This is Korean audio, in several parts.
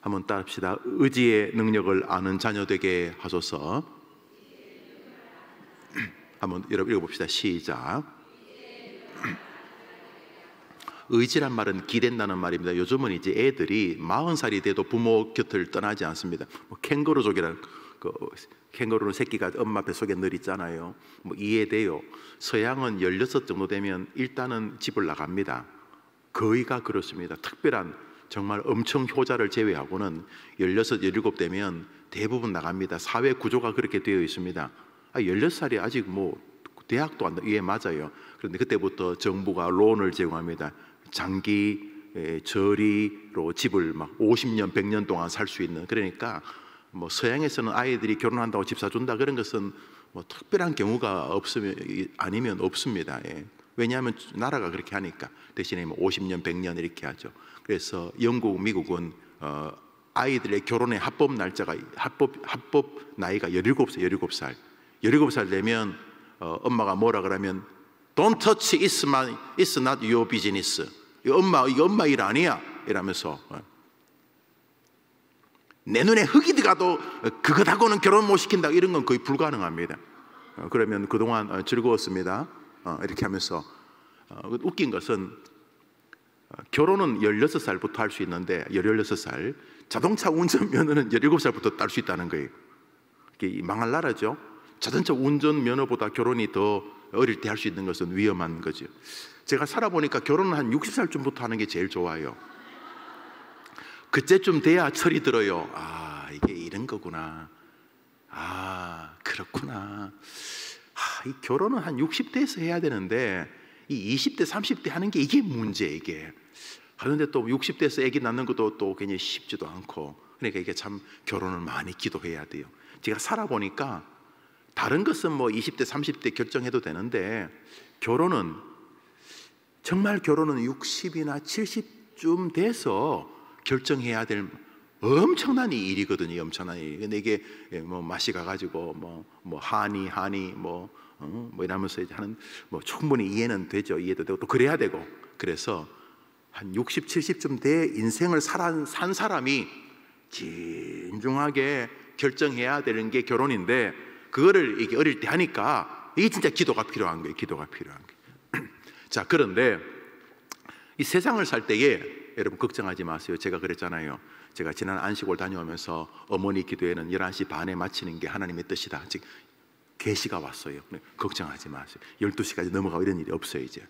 한번 따라합시다. 의지의 능력을 아는 자녀 되게 하소서. 한번 여러분 읽어봅시다. 시작. 의지란 말은 기댄다는 말입니다. 요즘은 이제 애들이 40살이 돼도 부모 곁을 떠나지 않습니다. 뭐 캥거루족이라는 캥거루는 새끼가 엄마 뱃속에 늘 있잖아요. 뭐 이해돼요. 서양은 16 정도 되면 일단은 집을 나갑니다. 거의가 그렇습니다. 특별한 정말 엄청 효자를 제외하고는 16, 17 되면 대부분 나갑니다. 사회 구조가 그렇게 되어 있습니다. 16살이 아직 뭐 대학도 안, 예, 맞아요. 그런데 그때부터 정부가 론을 제공합니다. 장기 저리로 집을 막 50년, 100년 동안 살 수 있는. 그러니까 뭐 서양에서는 아이들이 결혼한다고 집 사준다 그런 것은 뭐 특별한 경우가 없으면 아니면 없습니다. 예. 왜냐하면 나라가 그렇게 하니까. 대신에 뭐 50년, 100년 이렇게 하죠. 그래서 영국, 미국은 아이들의 결혼의 합법 날짜가 합법 나이가 17살, 17살. 17살 되면 엄마가 뭐라 그러면 Don't touch, it's not your business. 이거 엄마 일 아니야. 이러면서 내 눈에 흙이 들어가도 그것하고는 결혼 못 시킨다. 이런 건 거의 불가능합니다. 그러면 그동안 즐거웠습니다. 이렇게 하면서 웃긴 것은 결혼은 16살부터 할 수 있는데 16살 자동차 운전면허는 17살부터 딸 수 있다는 거예요. 이게 망할 나라죠. 자동차 운전면허보다 결혼이 더 어릴 때 할 수 있는 것은 위험한 거죠. 제가 살아보니까 결혼은 한 60살쯤부터 하는 게 제일 좋아요. 그때쯤 돼야 철이 들어요. 아, 이게 이런 거구나. 아, 그렇구나. 아, 이 결혼은 한 60대에서 해야 되는데 이 20대, 30대 하는 게 이게 문제, 이게. 그런데 또 60대에서 아기 낳는 것도 또 굉장히 쉽지도 않고. 그러니까 이게 참 결혼을 많이 기도해야 돼요. 제가 살아보니까 다른 것은 뭐 20대, 30대 결정해도 되는데 결혼은 정말 결혼은 60이나 70쯤 돼서 결정해야 될 엄청난 일이거든요. 엄청난 일. 근데 이게 뭐 맛이 가가지고 뭐 한이 뭐 이러면서 이제 하는 뭐 충분히 이해는 되죠. 이해도 되고 또 그래야 되고. 그래서 한 60, 70쯤 돼 인생을 산 사람이 진중하게 결정해야 되는 게 결혼인데 그거를 이게 어릴 때 하니까 이게 진짜 기도가 필요한 거예요. 기도가 필요한 거예요. 자, 그런데 이 세상을 살 때에 여러분 걱정하지 마세요. 제가 그랬잖아요. 제가 지난 안식월 다녀오면서 어머니 기도회는 11시 반에 마치는 게 하나님의 뜻이다. 즉 계시가 왔어요. 걱정하지 마세요. 12시까지 넘어가고 이런 일이 없어요. 이제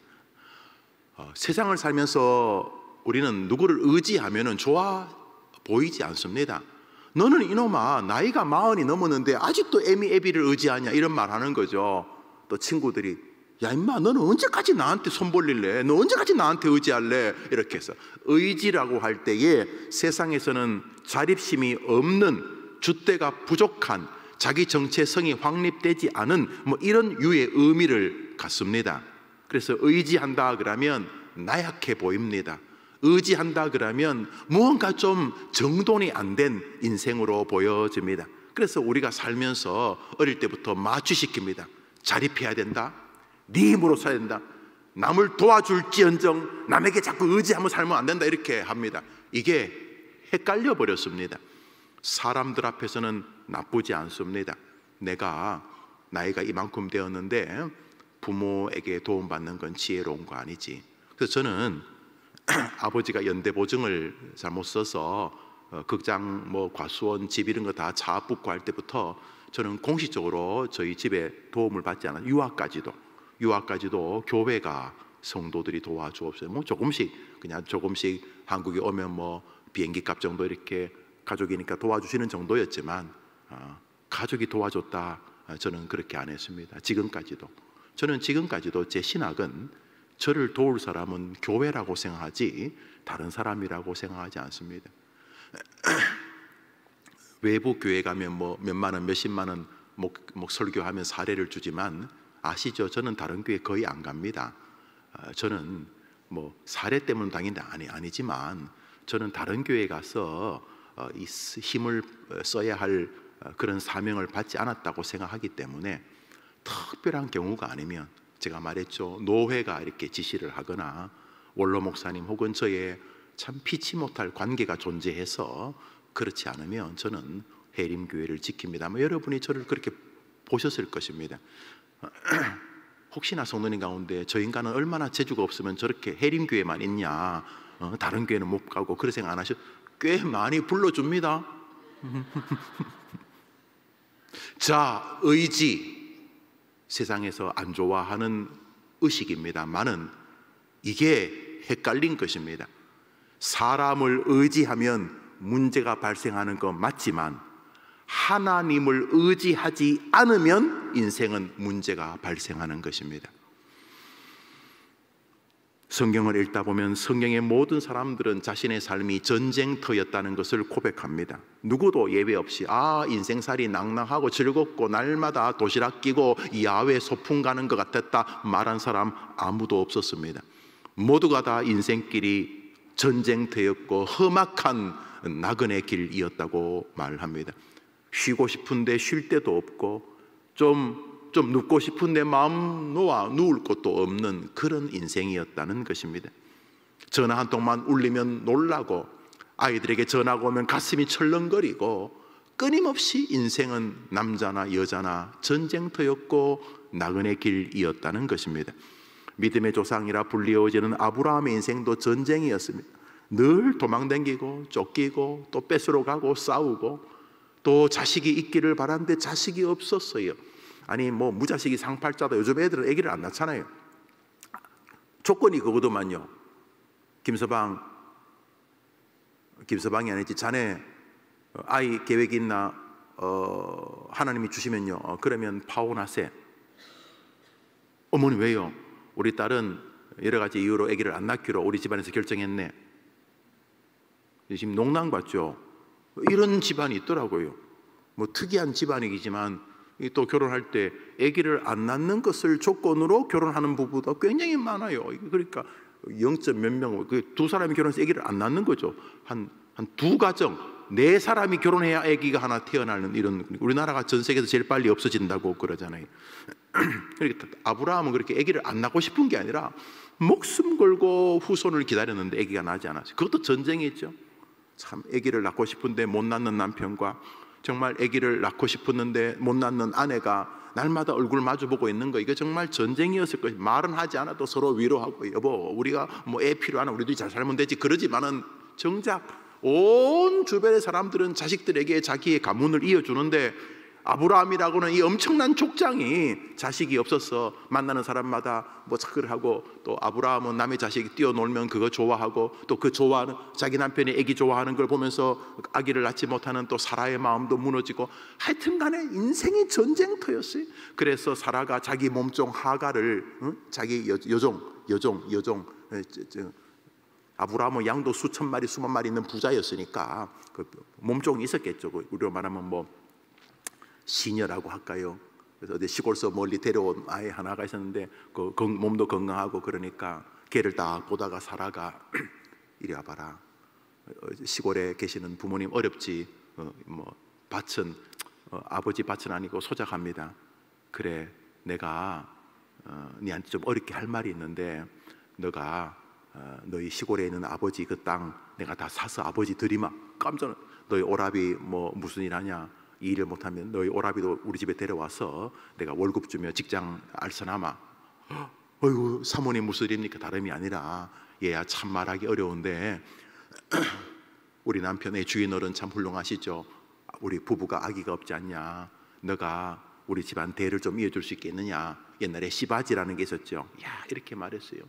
세상을 살면서 우리는 누구를 의지하면 좋아 보이지 않습니다. 너는 이놈아 나이가 40이 넘었는데 아직도 애비를 의지하냐 이런 말 하는 거죠. 또 친구들이 야 임마 너는 언제까지 나한테 손 벌릴래? 너 언제까지 나한테 의지할래? 이렇게 해서 의지라고 할 때에 세상에서는 자립심이 없는, 줏대가 부족한, 자기 정체성이 확립되지 않은 뭐 이런 유의 의미를 갖습니다. 그래서 의지한다 그러면 나약해 보입니다. 의지한다 그러면 무언가 좀 정돈이 안 된 인생으로 보여집니다. 그래서 우리가 살면서 어릴 때부터 마취시킵니다. 자립해야 된다. 네 힘으로 살아야 된다. 남을 도와줄지언정 남에게 자꾸 의지하며 살면 안 된다. 이렇게 합니다. 이게 헷갈려 버렸습니다. 사람들 앞에서는 나쁘지 않습니다. 내가 나이가 이만큼 되었는데 부모에게 도움받는 건 지혜로운 거 아니지. 그래서 저는 아버지가 연대보증을 잘못 써서 극장 뭐 과수원 집 이런 거 다 차 붙고 할 때부터 저는 공식적으로 저희 집에 도움을 받지 않아요. 유학까지도 교회가 성도들이 도와주었어요. 뭐 조금씩 그냥 조금씩 한국에 오면 뭐 비행기 값 정도 이렇게 가족이니까 도와주시는 정도였지만 가족이 도와줬다 저는 그렇게 안 했습니다. 저는 지금까지도 제 신학은 저를 도울 사람은 교회라고 생각하지 다른 사람이라고 생각하지 않습니다. 외부 교회 가면 뭐 몇만 원, 몇십만 원 설교하면 사례를 주지만 아시죠? 저는 다른 교회 거의 안 갑니다. 저는 뭐 사례 때문은 당연히 아니지만 저는 다른 교회 가서 이 힘을 써야 할 그런 사명을 받지 않았다고 생각하기 때문에 특별한 경우가 아니면 제가 말했죠. 노회가 이렇게 지시를 하거나 원로 목사님 혹은 저의 참 피치 못할 관계가 존재해서 그렇지 않으면 저는 해림교회를 지킵니다. 아마 여러분이 저를 그렇게 보셨을 것입니다. 혹시나 성도님 가운데 저 인간은 얼마나 재주가 없으면 저렇게 해림교회만 있냐, 다른 교회는 못 가고 그런 생각 안 하셔? 꽤 많이 불러줍니다. 자, 의지, 세상에서 안 좋아하는 의식입니다만은 이게 헷갈린 것입니다. 사람을 의지하면 문제가 발생하는 건 맞지만 하나님을 의지하지 않으면 인생은 문제가 발생하는 것입니다. 성경을 읽다 보면 성경의 모든 사람들은 자신의 삶이 전쟁터였다는 것을 고백합니다. 누구도 예외 없이 인생살이 낭낭하고 즐겁고 날마다 도시락 끼고 야외 소풍 가는 것 같았다 말한 사람 아무도 없었습니다. 모두가 다 인생길이 전쟁터였고 험악한 나그네 길이었다고 말합니다. 쉬고 싶은데 쉴 데도 없고 좀 눕고 싶은데 마음 놓아 누울 곳도 없는 그런 인생이었다는 것입니다. 전화 한 통만 울리면 놀라고 아이들에게 전화가 오면 가슴이 철렁거리고 끊임없이 인생은 남자나 여자나 전쟁터였고 나그네 길이었다는 것입니다. 믿음의 조상이라 불리워지는 아브라함의 인생도 전쟁이었습니다. 늘 도망다니고 쫓기고 또 뺏으러 가고 싸우고 또 자식이 있기를 바랐는데 자식이 없었어요. 아니 무자식이 상팔자다. 요즘 애들은 아기를 안 낳잖아요. 조건이 그거더만요. 김서방이 아니지, 자네 아이 계획 있나? 하나님이 주시면요, 그러면 파혼하세. 어머니 왜요? 우리 딸은 여러 가지 이유로 아기를 안 낳기로 우리 집안에서 결정했네. 지금 농담 같죠? 이런 집안이 있더라고요. 특이한 집안이지만 또 결혼할 때 아기를 안 낳는 것을 조건으로 결혼하는 부부도 굉장히 많아요. 그러니까 0. 몇 명, 두 사람이 결혼해서 아기를 안 낳는 거죠. 한 두 가정, 4사람이 결혼해야 아기가 하나 태어나는 이런, 우리나라가 전 세계에서 제일 빨리 없어진다고 그러잖아요. 그러니까 아브라함은 그렇게 아기를 안 낳고 싶은 게 아니라 목숨 걸고 후손을 기다렸는데 아기가 나지 않았어요. 그것도 전쟁이죠. 참 아기를 낳고 싶은데 못 낳는 남편과 정말 아기를 낳고 싶었는데 못 낳는 아내가 날마다 얼굴 마주보고 있는 거, 이거 정말 전쟁이었을 것이. 말은 하지 않아도 서로 위로하고 여보 우리가 애 필요하나 우리도 잘 살면 되지 그러지만은 정작 온 주변의 사람들은 자식들에게 자기의 가문을 이어주는데 아브라함이라고는 이 엄청난 족장이 자식이 없어서 만나는 사람마다 착을 하고, 또 아브라함은 남의 자식이 뛰어놀면 그거 좋아하고, 또 그 좋아하는 자기 남편이 아기 좋아하는 걸 보면서 아기를 낳지 못하는 또 사라의 마음도 무너지고, 하여튼 간에 인생이 전쟁터였어요. 그래서 사라가 자기 몸종 하가를 자기 여종 아브라함은 양도 수천 마리 수만 마리 있는 부자였으니까 그 몸종이 있었겠죠. 우리로 말하면 시녀라고 할까요? 그래서 어디 시골서 멀리 데려온 아이 하나가 있었는데 그 몸도 건강하고 그러니까 걔를 딱 보다가 사라가 이리 와봐라. 시골에 계시는 부모님 어렵지. 밭은 아버지 밭은 아니고 소작합니다. 그래 내가 니한테 좀 어렵게 할 말이 있는데, 너가 너희 시골에 있는 아버지 그 땅 내가 다 사서 아버지 드리마. 깜짝 너희 오라비 무슨 일 하냐? 이 일을 못하면 너희 오라비도 우리 집에 데려와서 내가 월급 주며 직장 알선하마. 어이구 사모님 무슨 일입니까? 다름이 아니라 얘야 참 말하기 어려운데 우리 남편의 주인어른 참 훌륭하시죠. 우리 부부가 아기가 없지 않냐? 너가 우리 집안 대를 좀 이어줄 수 있겠느냐? 옛날에 시바지라는 게 있었죠. 야 이렇게 말했어요.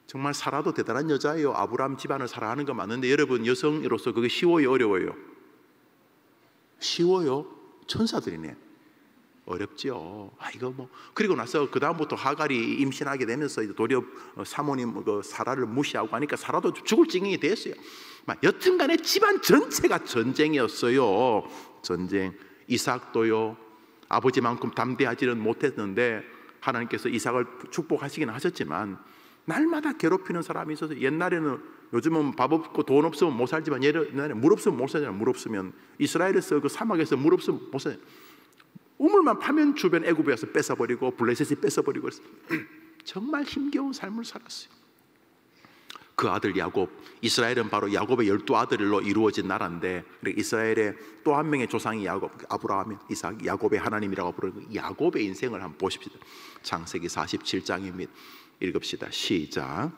정말 사라도 대단한 여자예요. 아브라함 집안을 사랑하는 거 맞는데 여러분, 여성으로서 그게 쉬워요 어려워요? 쉬워요? 천사들이네. 어렵죠. 이거 그리고 나서 그 다음부터 하갈이 임신하게 되면서 도리어 사모님 사라를 무시하고 하니까 사라도 죽을 지경이 됐어요. 여튼간에 집안 전체가 전쟁이었어요. 전쟁. 이삭도요. 아버지만큼 담대하지는 못했는데 하나님께서 이삭을 축복하시긴 하셨지만 날마다 괴롭히는 사람이 있어서, 옛날에는, 요즘은 밥 없고 돈 없으면 못 살지만 옛날에 물 없으면 못 살잖아요. 물 없으면 이스라엘에서 그 사막에서 물 없으면 못 살아요. 우물만 파면 주변 애굽에 와서 뺏어버리고 블레셋이 뺏어버리고 정말 힘겨운 삶을 살았어요. 그 아들 야곱, 이스라엘은 바로 야곱의 12아들로 이루어진 나라인데, 이스라엘의 또 한 명의 조상이 야곱, 아브라함, 이삭, 야곱의 하나님이라고 부르는 야곱의 인생을 한번 보십시다. 창세기 47장입니다. 읽읍시다. 시작.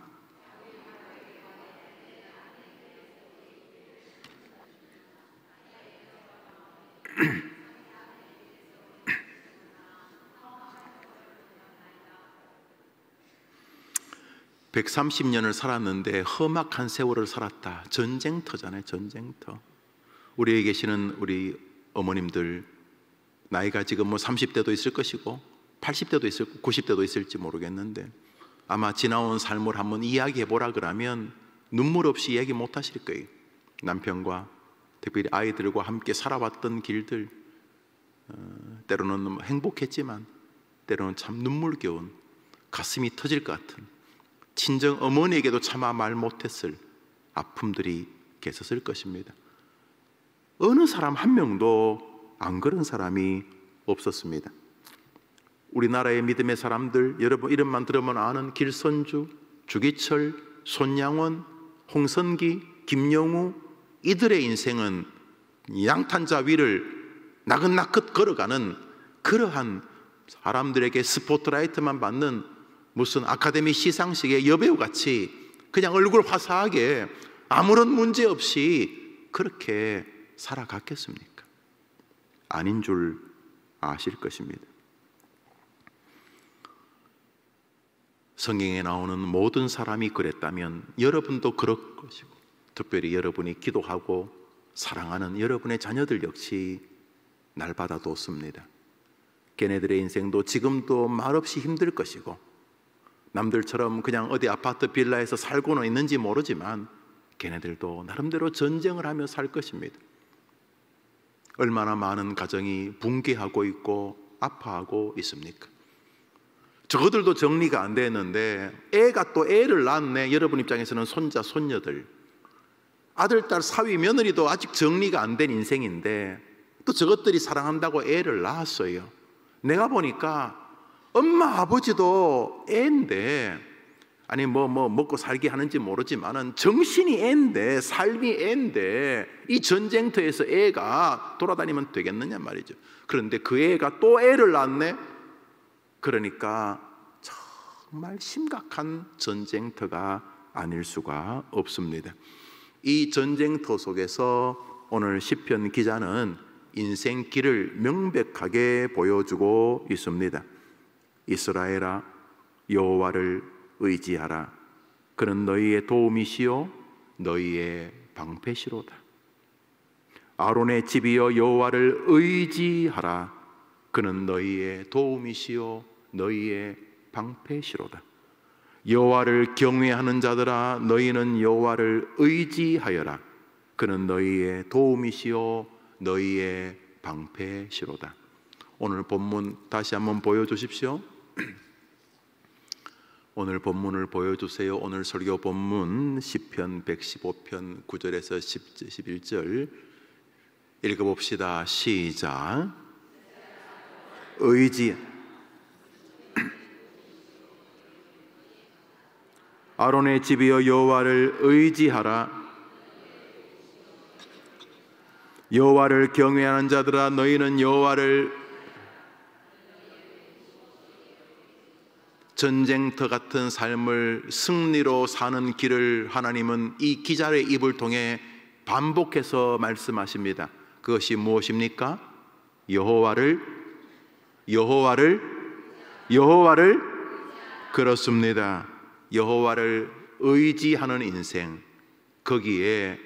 (130년을) 살았는데 험악한 세월을 살았다. 전쟁터잖아요. 전쟁터. 우리에 계시는 우리 어머님들 나이가 지금 뭐 30대도 있을 것이고 80대도 있을 90대도 있을지 모르겠는데, 아마 지나온 삶을 한번 이야기해 보라 그러면 눈물 없이 이야기 못 하실 거예요. 남편과 특별히 아이들과 함께 살아왔던 길들, 때로는 행복했지만 때로는 참 눈물겨운, 가슴이 터질 것 같은, 친정 어머니에게도 차마 말 못했을 아픔들이 계셨을 것입니다. 어느 사람 한 명도 안 그런 사람이 없었습니다. 우리나라의 믿음의 사람들, 여러분 이름만 들으면 아는 길선주, 주기철, 손양원, 홍선기, 김영우, 이들의 인생은 양탄자 위를 나긋나긋 걸어가는 그러한 사람들에게 스포트라이트만 받는 무슨 아카데미 시상식의 여배우같이 그냥 얼굴 화사하게 아무런 문제 없이 그렇게 살아갔겠습니까? 아닌 줄 아실 것입니다. 성경에 나오는 모든 사람이 그랬다면 여러분도 그럴 것이고, 특별히 여러분이 기도하고 사랑하는 여러분의 자녀들 역시 날마다 돕습니다. 걔네들의 인생도 지금도 말없이 힘들 것이고, 남들처럼 그냥 어디 아파트 빌라에서 살고는 있는지 모르지만 걔네들도 나름대로 전쟁을 하며 살 것입니다. 얼마나 많은 가정이 붕괴하고 있고 아파하고 있습니까? 저들도 정리가 안 됐는데 애가 또 애를 낳았네. 여러분 입장에서는 손자, 손녀들, 아들, 딸, 사위, 며느리도 아직 정리가 안 된 인생인데 또 저것들이 사랑한다고 애를 낳았어요. 내가 보니까 엄마 아버지도 애인데, 아니 뭐 먹고 살게 하는지 모르지만은 정신이 애인데, 삶이 애인데 이 전쟁터에서 애가 돌아다니면 되겠느냐 말이죠. 그런데 그 애가 또 애를 낳네. 그러니까 정말 심각한 전쟁터가 아닐 수가 없습니다. 이 전쟁터 속에서 오늘 시편 기자는 인생길을 명백하게 보여주고 있습니다. 이스라엘아, 여호와를 의지하라. 그는 너희의 도움이시요 너희의 방패시로다. 아론의 집이여 여호와를 의지하라. 그는 너희의 도움이시요 너희의 방패시로다. 여호와를 경외하는 자들아, 너희는 여호와를 의지하여라. 그는 너희의 도움이시요 너희의 방패시로다. 오늘 본문 다시 한번 보여주십시오. 오늘 본문을 보여주세요. 오늘 설교 본문 시편 115편 9절에서 11절 읽어봅시다. 시작. 의지. 아론의 집이여 여호와를 의지하라. 여호와를 경외하는 자들아, 너희는 여호와를. 전쟁터 같은 삶을 승리로 사는 길을 하나님은 이 기자의 입을 통해 반복해서 말씀하십니다. 그것이 무엇입니까? 여호와를 그렇습니다. 여호와를 의지하는 인생, 거기에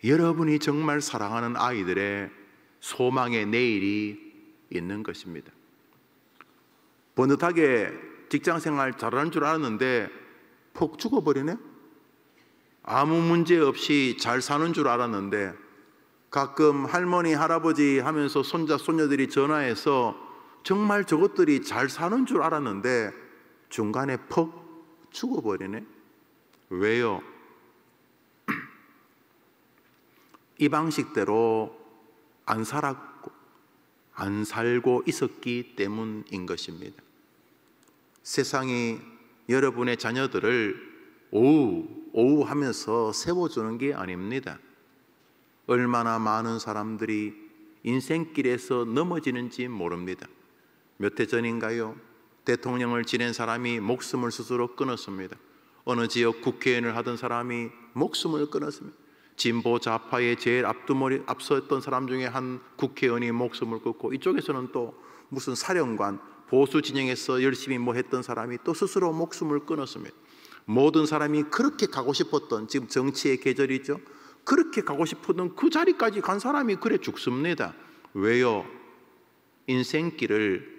여러분이 정말 사랑하는 아이들의 소망의 내일이 있는 것입니다. 번듯하게 직장생활 잘하는 줄 알았는데 폭 죽어버리네. 아무 문제 없이 잘 사는 줄 알았는데 가끔 할머니, 할아버지 하면서 손자, 손녀들이 전화해서 정말 저것들이 잘 사는 줄 알았는데 중간에 퍽 죽어버리네. 왜요? 이 방식대로 안 살고 있었기 때문인 것입니다. 세상이 여러분의 자녀들을 오우 하면서 세워주는 게 아닙니다. 얼마나 많은 사람들이 인생길에서 넘어지는지 모릅니다. 몇 해 전인가요? 대통령을 지낸 사람이 목숨을 스스로 끊었습니다. 어느 지역 국회의원을 하던 사람이 목숨을 끊었습니다. 진보 좌파의 제일 앞섰던 사람 중에 한 국회의원이 목숨을 끊고, 이쪽에서는 또 무슨 사령관, 보수 진영에서 열심히 뭐 했던 사람이 또 스스로 목숨을 끊었습니다. 모든 사람이 그렇게 가고 싶었던, 지금 정치의 계절이죠, 그렇게 가고 싶었던 그 자리까지 간 사람이 그래 죽습니다. 왜요? 인생길을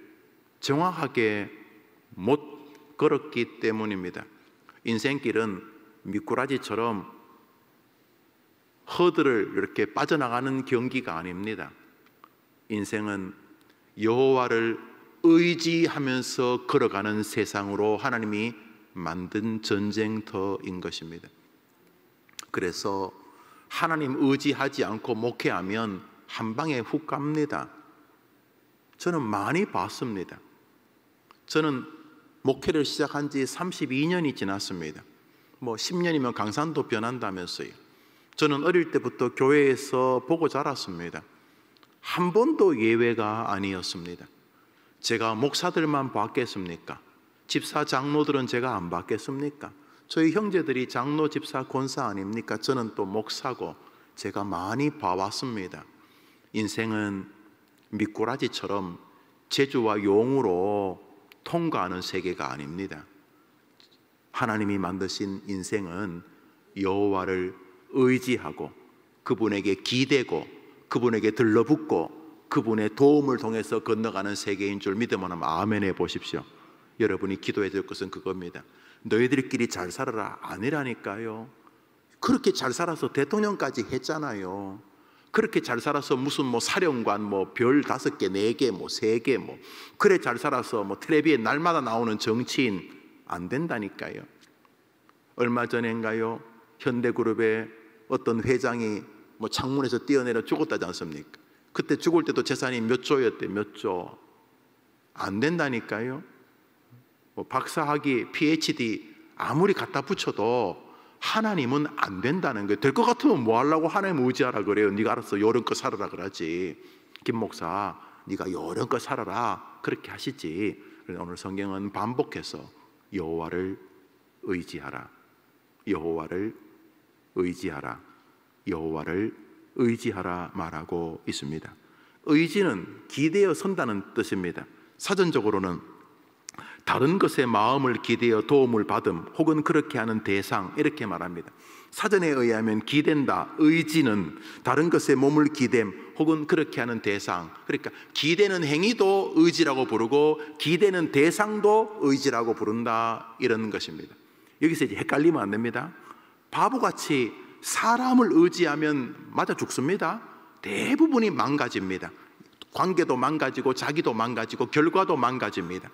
정확하게 못 걸었기 때문입니다. 인생길은 미꾸라지처럼 허들을 이렇게 빠져나가는 경기가 아닙니다. 인생은 여호와를 의지하면서 걸어가는 세상으로 하나님이 만든 전쟁터인 것입니다. 그래서 하나님 의지하지 않고 목회하면 한 방에 훅 갑니다. 저는 많이 봤습니다. 저는 목회를 시작한 지 32년이 지났습니다. 뭐 10년이면 강산도 변한다면서요. 저는 어릴 때부터 교회에서 보고 자랐습니다. 한 번도 예외가 아니었습니다. 제가 목사들만 봤겠습니까? 집사 장로들은 제가 안 봤겠습니까? 저희 형제들이 장로, 집사, 권사 아닙니까? 저는 또 목사고 제가 많이 봐왔습니다. 인생은 미꾸라지처럼 제주와 용으로 통과하는 세계가 아닙니다. 하나님이 만드신 인생은 여호와를 의지하고 그분에게 기대고 그분에게 들러붙고 그분의 도움을 통해서 건너가는 세계인 줄 믿으면 아멘 해보십시오. 여러분이 기도해야 될 것은 그겁니다. 너희들끼리 잘 살아라 아니라니까요. 그렇게 잘 살아서 대통령까지 했잖아요. 그렇게 잘 살아서 무슨 뭐 사령관 뭐 별 5개, 4개, 뭐 3개 뭐 그래 잘 살아서 뭐 텔레비에 날마다 나오는 정치인 안 된다니까요. 얼마 전인가요? 현대그룹의 어떤 회장이 뭐 창문에서 뛰어내려 죽었다지 않습니까? 그때 죽을 때도 재산이 몇 조였대, 몇 조. 안 된다니까요. 뭐 박사학위, PhD 아무리 갖다 붙여도 하나님은 안 된다는 거예요. 될 것 같으면 뭐 하려고 하나님 의지하라 그래요. 네가 알아서 요런껏 살아라 그러지. 김 목사, 네가 요런껏 살아라 그렇게 하시지. 그래서 오늘 성경은 반복해서 여호와를 의지하라, 여호와를 의지하라, 여호와를 의지하라 말하고 있습니다. 의지는 기대어 선다는 뜻입니다. 사전적으로는 다른 것에 마음을 기대어 도움을 받음 혹은 그렇게 하는 대상 이렇게 말합니다. 사전에 의하면 기댄다, 의지는 다른 것에 몸을 기댐 혹은 그렇게 하는 대상, 그러니까 기대는 행위도 의지라고 부르고 기대는 대상도 의지라고 부른다 이런 것입니다. 여기서 이제 헷갈리면 안 됩니다. 바보같이 사람을 의지하면 맞아 죽습니다. 대부분이 망가집니다. 관계도 망가지고 자기도 망가지고 결과도 망가집니다.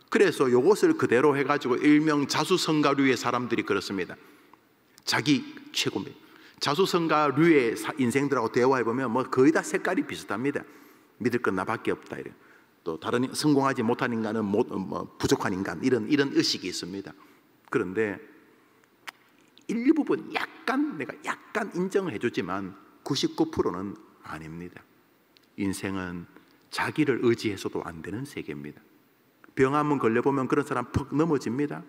그래서 이것을 그대로 해가지고 일명 자수성가류의 사람들이 그렇습니다. 자기 최고입니다. 자수성가류의 인생들하고 대화해보면 뭐 거의 다 색깔이 비슷합니다. 믿을 건 나밖에 없다. 이런. 또 다른 성공하지 못한 인간은 부족한 인간 이런 의식이 있습니다. 그런데 일부분 내가 약간 인정을 해주지만 99%는 아닙니다. 인생은 자기를 의지해서도 안 되는 세계입니다. 병 한번 걸려보면 그런 사람 퍽 넘어집니다.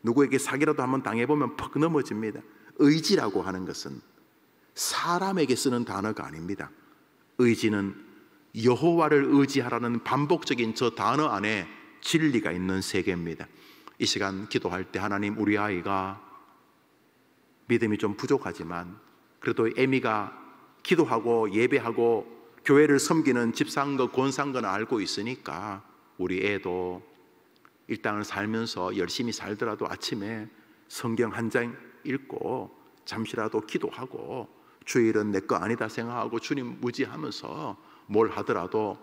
누구에게 사기라도 한번 당해보면 퍽 넘어집니다. 의지라고 하는 것은 사람에게 쓰는 단어가 아닙니다. 의지는 여호와를 의지하라는 반복적인 저 단어 안에 진리가 있는 세계입니다. 이 시간 기도할 때 하나님, 우리 아이가 믿음이 좀 부족하지만 그래도 애미가 기도하고 예배하고 교회를 섬기는 집사인거 권사인거는 알고 있으니까 우리 애도 일당을 살면서 열심히 살더라도 아침에 성경 한 장 읽고 잠시라도 기도하고 주일은 내 거 아니다 생각하고 주님 무지하면서 뭘 하더라도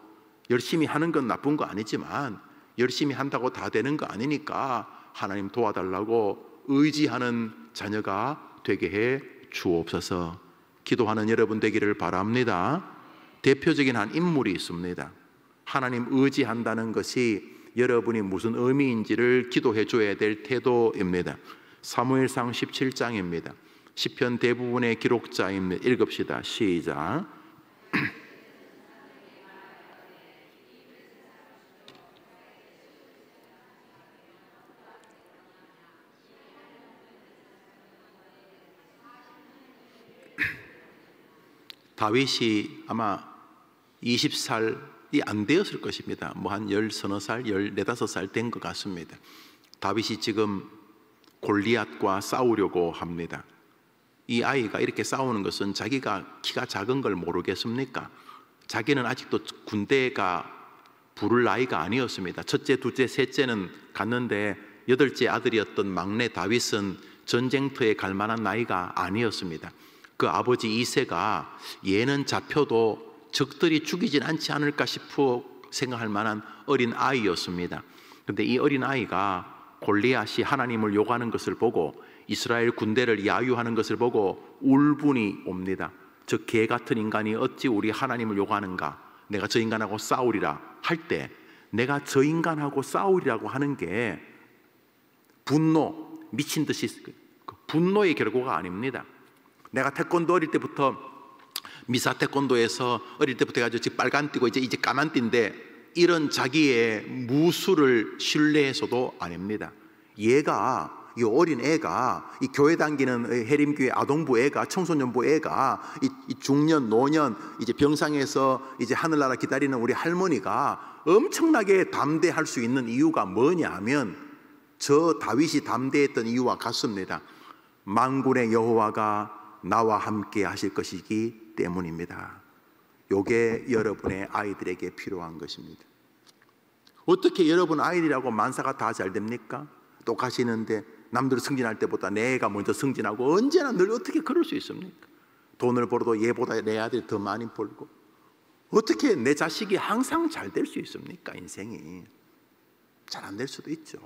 열심히 하는 건 나쁜 거 아니지만 열심히 한다고 다 되는 거 아니니까 하나님 도와달라고 의지하는 자녀가 되게 해 주옵소서. 기도하는 여러분 되기를 바랍니다. 대표적인 한 인물이 있습니다. 하나님 의지한다는 것이 여러분이 무슨 의미인지를 기도해 줘야 될 태도입니다. 사무엘상 17장입니다. 시편 대부분의 기록자입니다. 읽읍시다. 시작. 다윗이 아마 20살이 안 되었을 것입니다. 뭐 한 10서너 살, 14~15살 된 것 같습니다. 다윗이 지금 골리앗과 싸우려고 합니다. 이 아이가 이렇게 싸우는 것은 자기가 키가 작은 걸 모르겠습니까? 자기는 아직도 군대가 부를 나이가 아니었습니다. 첫째, 둘째, 셋째는 갔는데 8째 아들이었던 막내 다윗은 전쟁터에 갈 만한 나이가 아니었습니다. 그 아버지 이새가 얘는 잡혀도 적들이 죽이진 않지 않을까 싶어 생각할 만한 어린 아이였습니다. 그런데 이 어린 아이가 골리앗이 하나님을 욕하는 것을 보고 이스라엘 군대를 야유하는 것을 보고 울분이 옵니다. 저 개 같은 인간이 어찌 우리 하나님을 욕하는가? 내가 저 인간하고 싸우리라 할 때 내가 저 인간하고 싸우리라고 하는 게 분노, 미친 듯이 분노의 결과가 아닙니다. 내가 태권도 어릴 때부터 미사 태권도에서 어릴 때부터 해가지고 지금 빨간 띠고 이제 까만 띠인데 이런 자기의 무술을 신뢰해서도 아닙니다. 얘가 이 어린 애가 이 교회 다니는 해림교회 아동부 애가 청소년부 애가 이 중년 노년 이제 병상에서 이제 하늘나라 기다리는 우리 할머니가 엄청나게 담대할 수 있는 이유가 뭐냐면 저 다윗이 담대했던 이유와 같습니다. 만군의 여호와가 나와 함께 하실 것이기 때문입니다. 요게 여러분의 아이들에게 필요한 것입니다. 어떻게 여러분 아이들하고 만사가 다 잘 됩니까? 똑같이 있는데 남들 승진할 때보다 내 애가 먼저 승진하고 언제나 늘 어떻게 그럴 수 있습니까? 돈을 벌어도 얘보다 내 아들이 더 많이 벌고 어떻게 내 자식이 항상 잘 될 수 있습니까? 인생이 잘 안 될 수도 있죠.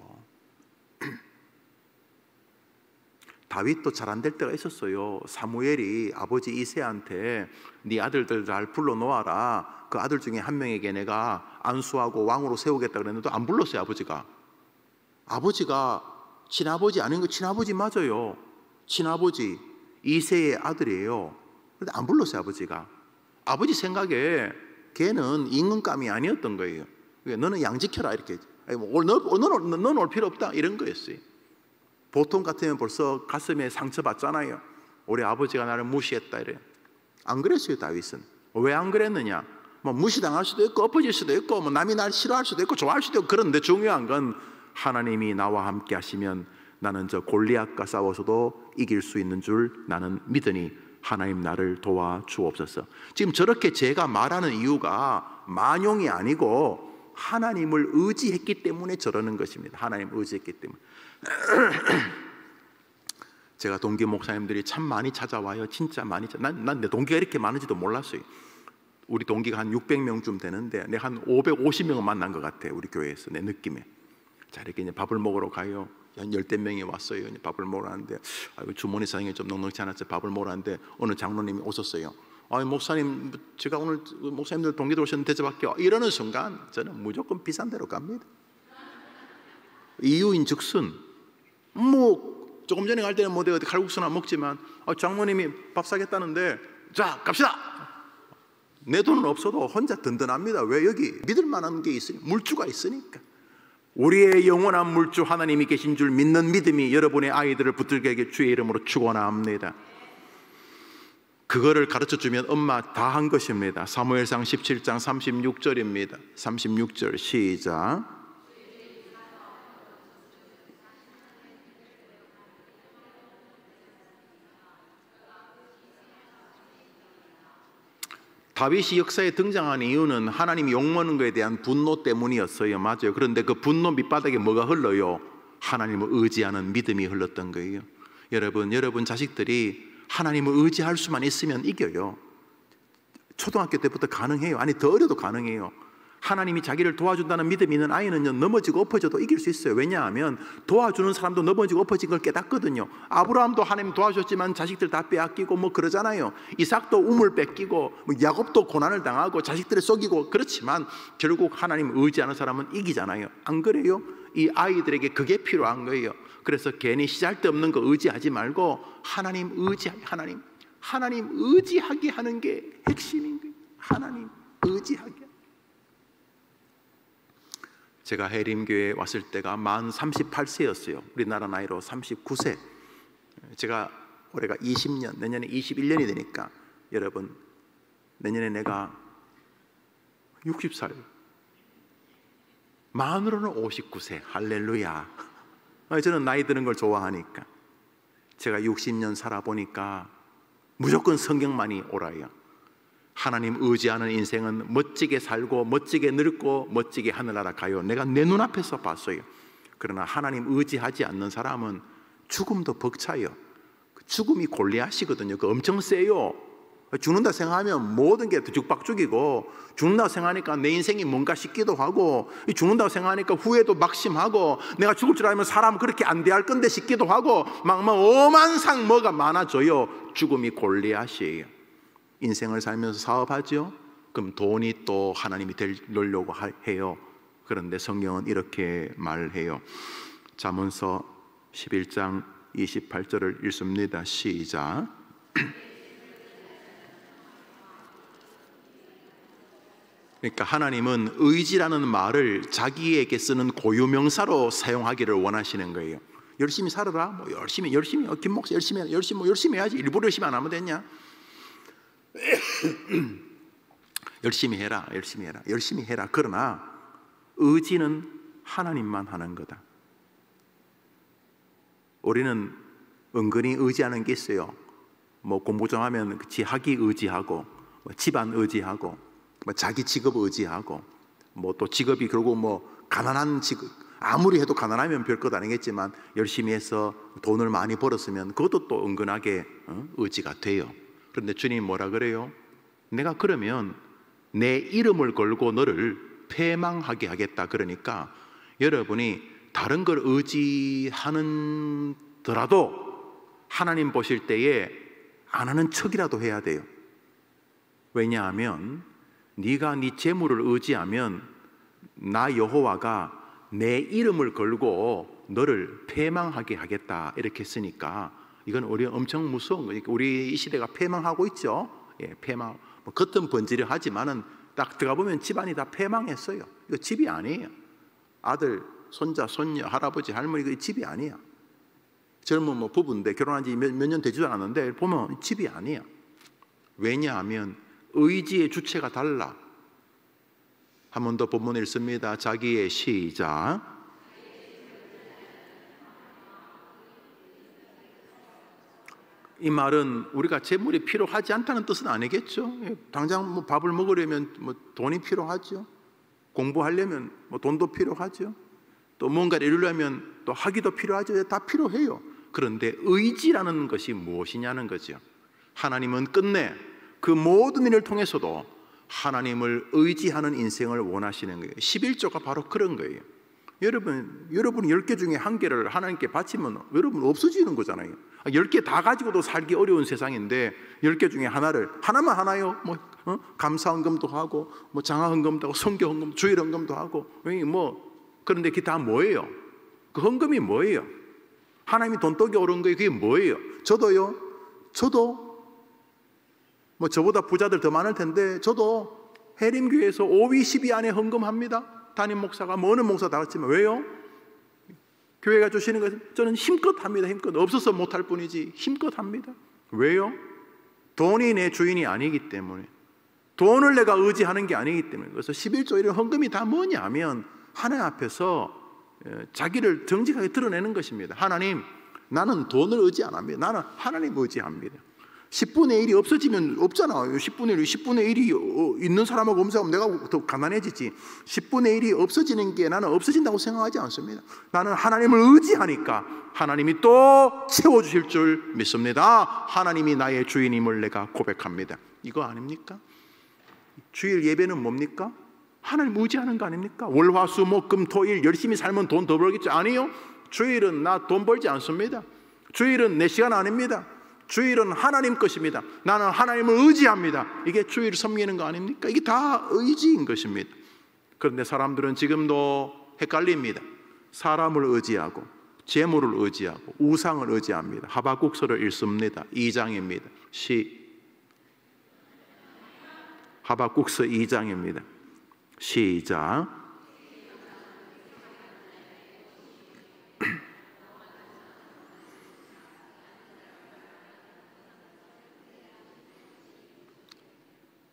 다윗도 잘 안 될 때가 있었어요. 사무엘이 아버지 이새한테 네 아들들 잘 불러놓아라. 그 아들 중에 한 명에게 내가 안수하고 왕으로 세우겠다 그랬는데 안 불렀어요. 아버지가 친아버지 아닌 거 친아버지 맞아요. 친아버지 이새의 아들이에요. 그런데 안 불렀어요. 아버지가. 아버지 생각에 걔는 임금감이 아니었던 거예요. 너는 양 지켜라 이렇게. 너는 올 필요 없다 이런 거였어요. 보통 같으면 벌써 가슴에 상처받잖아요. 우리 아버지가 나를 무시했다 이래. 안 그랬어요. 다윗은. 왜 안 그랬느냐? 뭐 무시당할 수도 있고 엎어질 수도 있고 뭐 남이 날 싫어할 수도 있고 좋아할 수도 있고 그런데 중요한 건 하나님이 나와 함께 하시면 나는 저 골리앗과 싸워서도 이길 수 있는 줄 나는 믿으니 하나님 나를 도와주옵소서. 지금 저렇게 제가 말하는 이유가 만용이 아니고 하나님을 의지했기 때문에 저러는 것입니다. 하나님을 의지했기 때문에. 제가 동기 목사님들이 참 많이 찾아와요. 진짜 많이 난 내 동기가 이렇게 많은지도 몰랐어요. 우리 동기가 한 600명쯤 되는데 내가 한 550명을 만난 것 같아요. 우리 교회에서 내 느낌에. 자 이렇게 이제 밥을 먹으러 가요. 한 10대 명이 왔어요. 이제 밥을 먹으러 하는데 주머니 사정이 좀 넉넉지 않았어요. 밥을 먹으러 하는데 어느 장로님이 오셨어요. 목사님 제가 오늘 목사님들 동기들 오셨는데 대접할게요. 이러는 순간 저는 무조건 비싼 데로 갑니다. 이유인 즉슨 뭐 조금 전에 갈 때는 뭐 내가 칼국수나 먹지만 장모님이 밥 사겠다는데 자 갑시다. 내 돈은 없어도 혼자 든든합니다. 왜? 여기 믿을 만한 게 있으니 물주가 있으니까. 우리의 영원한 물주 하나님이 계신 줄 믿는 믿음이 여러분의 아이들을 붙들게 하길 주의 이름으로 축원합니다. 그거를 가르쳐주면 엄마 다 한 것입니다. 사무엘상 17장 36절입니다 36절 시작. 다윗이 역사에 등장한 이유는 하나님이 욕먹는 것에 대한 분노 때문이었어요. 맞아요. 그런데 그 분노 밑바닥에 뭐가 흘러요? 하나님을 의지하는 믿음이 흘렀던 거예요. 여러분 자식들이 하나님을 의지할 수만 있으면 이겨요. 초등학교 때부터 가능해요. 아니 더 어려도 가능해요. 하나님이 자기를 도와준다는 믿음이 있는 아이는요 넘어지고 엎어져도 이길 수 있어요. 왜냐하면 도와주는 사람도 넘어지고 엎어진 걸 깨닫거든요. 아브라함도 하나님 도와줬지만 자식들 다 빼앗기고 뭐 그러잖아요. 이삭도 우물 뺏기고 뭐 야곱도 고난을 당하고 자식들을 속이고 그렇지만 결국 하나님 의지하는 사람은 이기잖아요. 안 그래요? 이 아이들에게 그게 필요한 거예요. 그래서 괜히 시잘데없는 거 의지하지 말고 하나님 의지하게 하는 게 핵심인 거예요. 하나님 의지하게. 제가 해림교회에 왔을 때가 만 38세였어요. 우리나라 나이로 39세. 제가 올해가 20년, 내년에 21년이 되니까 여러분, 내년에 내가 60살, 만으로는 59세. 할렐루야. 저는 나이 드는 걸 좋아하니까. 제가 60년 살아보니까 무조건 성경만이 옳아요. 하나님 의지하는 인생은 멋지게 살고 멋지게 늙고 멋지게 하늘나라 가요. 내가 내 눈앞에서 봤어요. 그러나 하나님 의지하지 않는 사람은 죽음도 벅차요. 죽음이 골리앗이거든요. 그 엄청 세요. 죽는다 생각하면 모든 게 뒤죽박죽이고, 죽는다고 생각하니까 내 인생이 뭔가 싶기도 하고, 죽는다고 생각하니까 후회도 막심하고, 내가 죽을 줄 알면 사람 그렇게 안 대할 건데 싶기도 하고, 막 오만상 뭐가 많아져요. 죽음이 골리앗이에요. 인생을 살면서 사업하죠? 그럼 돈이 또 하나님이 되려고 해요. 그런데 성경은 이렇게 말해요. 잠언서 11장 28절을 읽습니다. 시작. 그러니까 하나님은 의지라는 말을 자기에게 쓰는 고유명사로 사용하기를 원하시는 거예요. 열심히 살아라. 열심히 김 목사 열심히 해야지. 일부러 열심히 안 하면 되냐? 열심히 해라. 그러나 의지는 하나님만 하는 거다. 우리는 은근히 의지하는 게 있어요. 공부 좀 하면 지 학위 의지하고, 집안 의지하고, 자기 직업 의지하고, 또 직업이 결국 가난한 직업, 아무리 해도 가난하면 별것 아니겠지만 열심히 해서 돈을 많이 벌었으면 그것도 또 은근하게 의지가 돼요. 그런데 주님이 뭐라 그래요? 내가 그러면 내 이름을 걸고 너를 패망하게 하겠다. 그러니까 여러분이 다른 걸 의지하더라도 하나님 보실 때에 안 하는 척이라도 해야 돼요. 왜냐하면 네가 네 재물을 의지하면 나 여호와가 내 이름을 걸고 너를 패망하게 하겠다 이렇게 했으니까 이건 우리 엄청 무서운 거니까. 우리 이 시대가 패망하고 있죠. 패망. 겉은 번지르하지만은 딱 들어가 보면 집안이 다 패망했어요. 이거 집이 아니에요. 아들, 손자, 손녀, 할아버지, 할머니 그 집이 아니야. 젊은 부부인데 결혼한 지 몇 년 되지도 않았는데 보면 집이 아니야. 왜냐하면 의지의 주체가 달라. 한 번 더 본문 읽습니다. 자기의 시작. 이 말은 우리가 재물이 필요하지 않다는 뜻은 아니겠죠. 당장 밥을 먹으려면 돈이 필요하죠. 공부하려면 돈도 필요하죠. 또 뭔가를 이루려면 또 학위도 필요하죠. 다 필요해요. 그런데 의지라는 것이 무엇이냐는 거죠. 하나님은 끝내 그 모든 일을 통해서도 하나님을 의지하는 인생을 원하시는 거예요. 11조가 바로 그런 거예요. 여러분이 10개 중에 1개를 하나님께 바치면 여러분 없어지는 거잖아요. 10개 다 가지고도 살기 어려운 세상인데 10개 중에 하나만 하나요? 감사헌금도 하고 장화헌금도 하고 성교헌금, 주일헌금도 하고 그런데 그게 다 뭐예요? 그 헌금이 뭐예요? 하나님이 돈독이 오른 거예요. 그게 뭐예요? 저도 저보다 부자들 더 많을 텐데 저도 해림교회에서 5위 10위 안에 헌금합니다. 담임 목사가 어느 목사 다 했지만 왜요? 교회가 주시는 것은 저는 힘껏 합니다. 힘껏. 없어서 못할 뿐이지 힘껏 합니다. 왜요? 돈이 내 주인이 아니기 때문에, 돈을 내가 의지하는 게 아니기 때문에. 그래서 11조 이런 헌금이 다 뭐냐면 하나님 앞에서 자기를 정직하게 드러내는 것입니다. 하나님, 나는 돈을 의지 안 합니다. 나는 하나님 의지합니다. 10분의 1이 없어지면 없잖아요. 10분의 1이 있는 사람하고 없는 사람은 내가 더 가난해지지. 10분의 1이 없어지는 게 나는 없어진다고 생각하지 않습니다. 나는 하나님을 의지하니까 하나님이 또 채워주실 줄 믿습니다. 하나님이 나의 주인임을 내가 고백합니다. 이거 아닙니까? 주일 예배는 뭡니까? 하나님 의지하는 거 아닙니까? 월화수목금토일 열심히 살면 돈 더 벌겠죠? 아니요. 주일은 나 돈 벌지 않습니다. 주일은 내 시간 아닙니다. 주일은 하나님 것입니다. 나는 하나님을 의지합니다. 이게 주일을 섬기는 거 아닙니까? 이게 다 의지인 것입니다. 그런데 사람들은 지금도 헷갈립니다. 사람을 의지하고 재물을 의지하고 우상을 의지합니다. 하박국서를 읽습니다. 2장입니다. 하박국서 2장입니다. 시작.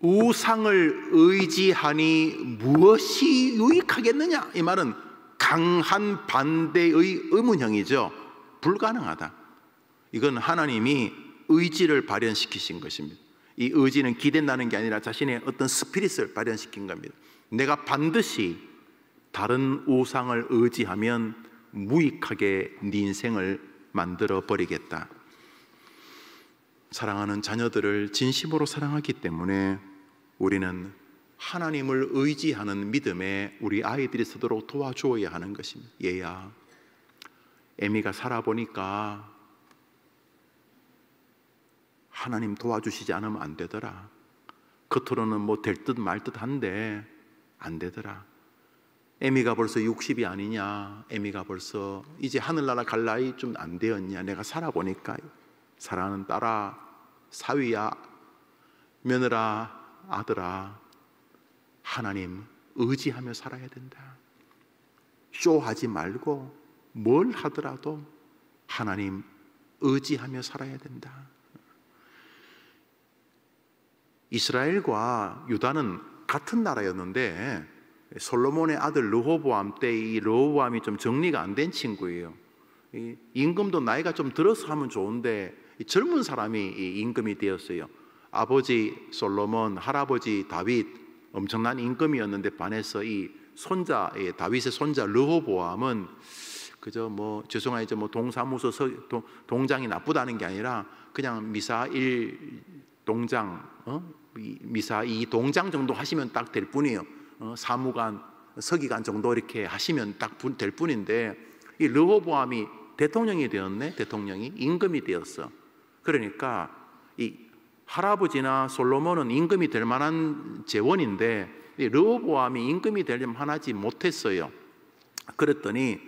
우상을 의지하니 무엇이 유익하겠느냐? 이 말은 강한 반대의 의문형이죠. 불가능하다. 이건 하나님이 의지를 발현시키신 것입니다. 이 의지는 기댄다는 게 아니라 자신의 어떤 스피릿을 발현시킨 겁니다. 내가 반드시 다른 우상을 의지하면 무익하게 네 인생을 만들어 버리겠다. 사랑하는 자녀들을 진심으로 사랑하기 때문에 우리는 하나님을 의지하는 믿음에 우리 아이들이 서도록 도와주어야 하는 것입니다. 얘야, 애미가 살아보니까 하나님 도와주시지 않으면 안 되더라. 겉으로는 뭐 될 듯 말 듯 한데 안 되더라. 애미가 벌써 60이 아니냐, 애미가 벌써 이제 하늘나라 갈 나이 좀 안 되었냐. 내가 살아보니까 사랑하는 딸아, 사위야, 며느라, 아들아, 하나님 의지하며 살아야 된다. 쇼하지 말고 뭘 하더라도 하나님 의지하며 살아야 된다. 이스라엘과 유다는 같은 나라였는데 솔로몬의 아들 르호보암 때 이 르호보암이 좀 정리가 안 된 친구예요. 임금도 나이가 좀 들어서 하면 좋은데 젊은 사람이 임금이 되었어요. 아버지 솔로몬, 할아버지 다윗 엄청난 임금이었는데 반해서 이 손자, 다윗의 손자 르호보암은 그저 뭐 죄송하죠, 뭐 동사무소 동장이 나쁘다는 게 아니라 그냥 미사 1 동장, 미사 2 동장 정도 하시면 딱 될 뿐이에요. 사무관, 서기관 정도 이렇게 하시면 딱 될 뿐인데 이 르호보암이 대통령이 되었네. 대통령이 임금이 되었어. 그러니까 이 할아버지나 솔로몬은 임금이 될 만한 재원인데 르호보암이 임금이 되려면 하지 못했어요. 그랬더니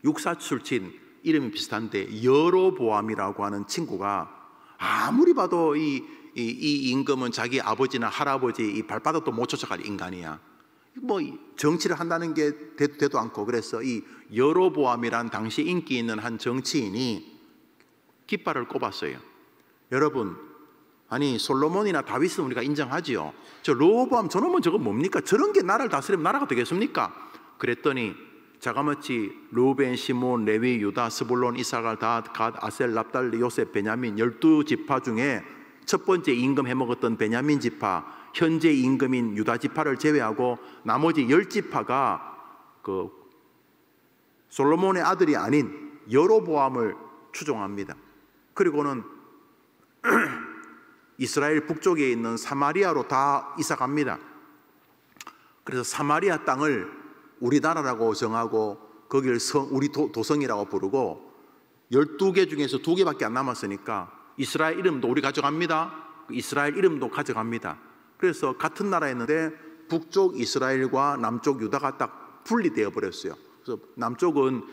육사 출신, 이름이 비슷한데 여로보암이라고 하는 친구가 아무리 봐도 이 임금은 자기 아버지나 할아버지 이 발바닥도 못 쫓아갈 인간이야. 뭐 정치를 한다는 게 되도 않고. 그래서 이 여로보암이란 당시 인기 있는 한 정치인이 깃발을 꼽았어요. 여러분, 아니 솔로몬이나 다윗은 우리가 인정하지요. 저 르호보암 저놈은 저거 뭡니까? 저런 게 나라를 다스리면 나라가 되겠습니까? 그랬더니 자가마치 루벤, 시몬, 레위, 유다, 스불론, 이사갈, 닷, 갓, 아셀, 납달리, 요셉, 베냐민 12지파 중에 첫 번째 임금 해먹었던 베냐민 지파, 현재 임금인 유다 지파를 제외하고 나머지 10지파가 그 솔로몬의 아들이 아닌 여로보암을 추종합니다. 그리고는 이스라엘 북쪽에 있는 사마리아로 다 이사갑니다. 그래서 사마리아 땅을 우리나라라고 정하고 거기를 우리 도성이라고 부르고 12개 중에서 2개밖에 안 남았으니까 이스라엘 이름도 우리 가져갑니다. 이스라엘 이름도 가져갑니다. 그래서 같은 나라였는데 북쪽 이스라엘과 남쪽 유다가 딱 분리되어 버렸어요. 그래서 남쪽은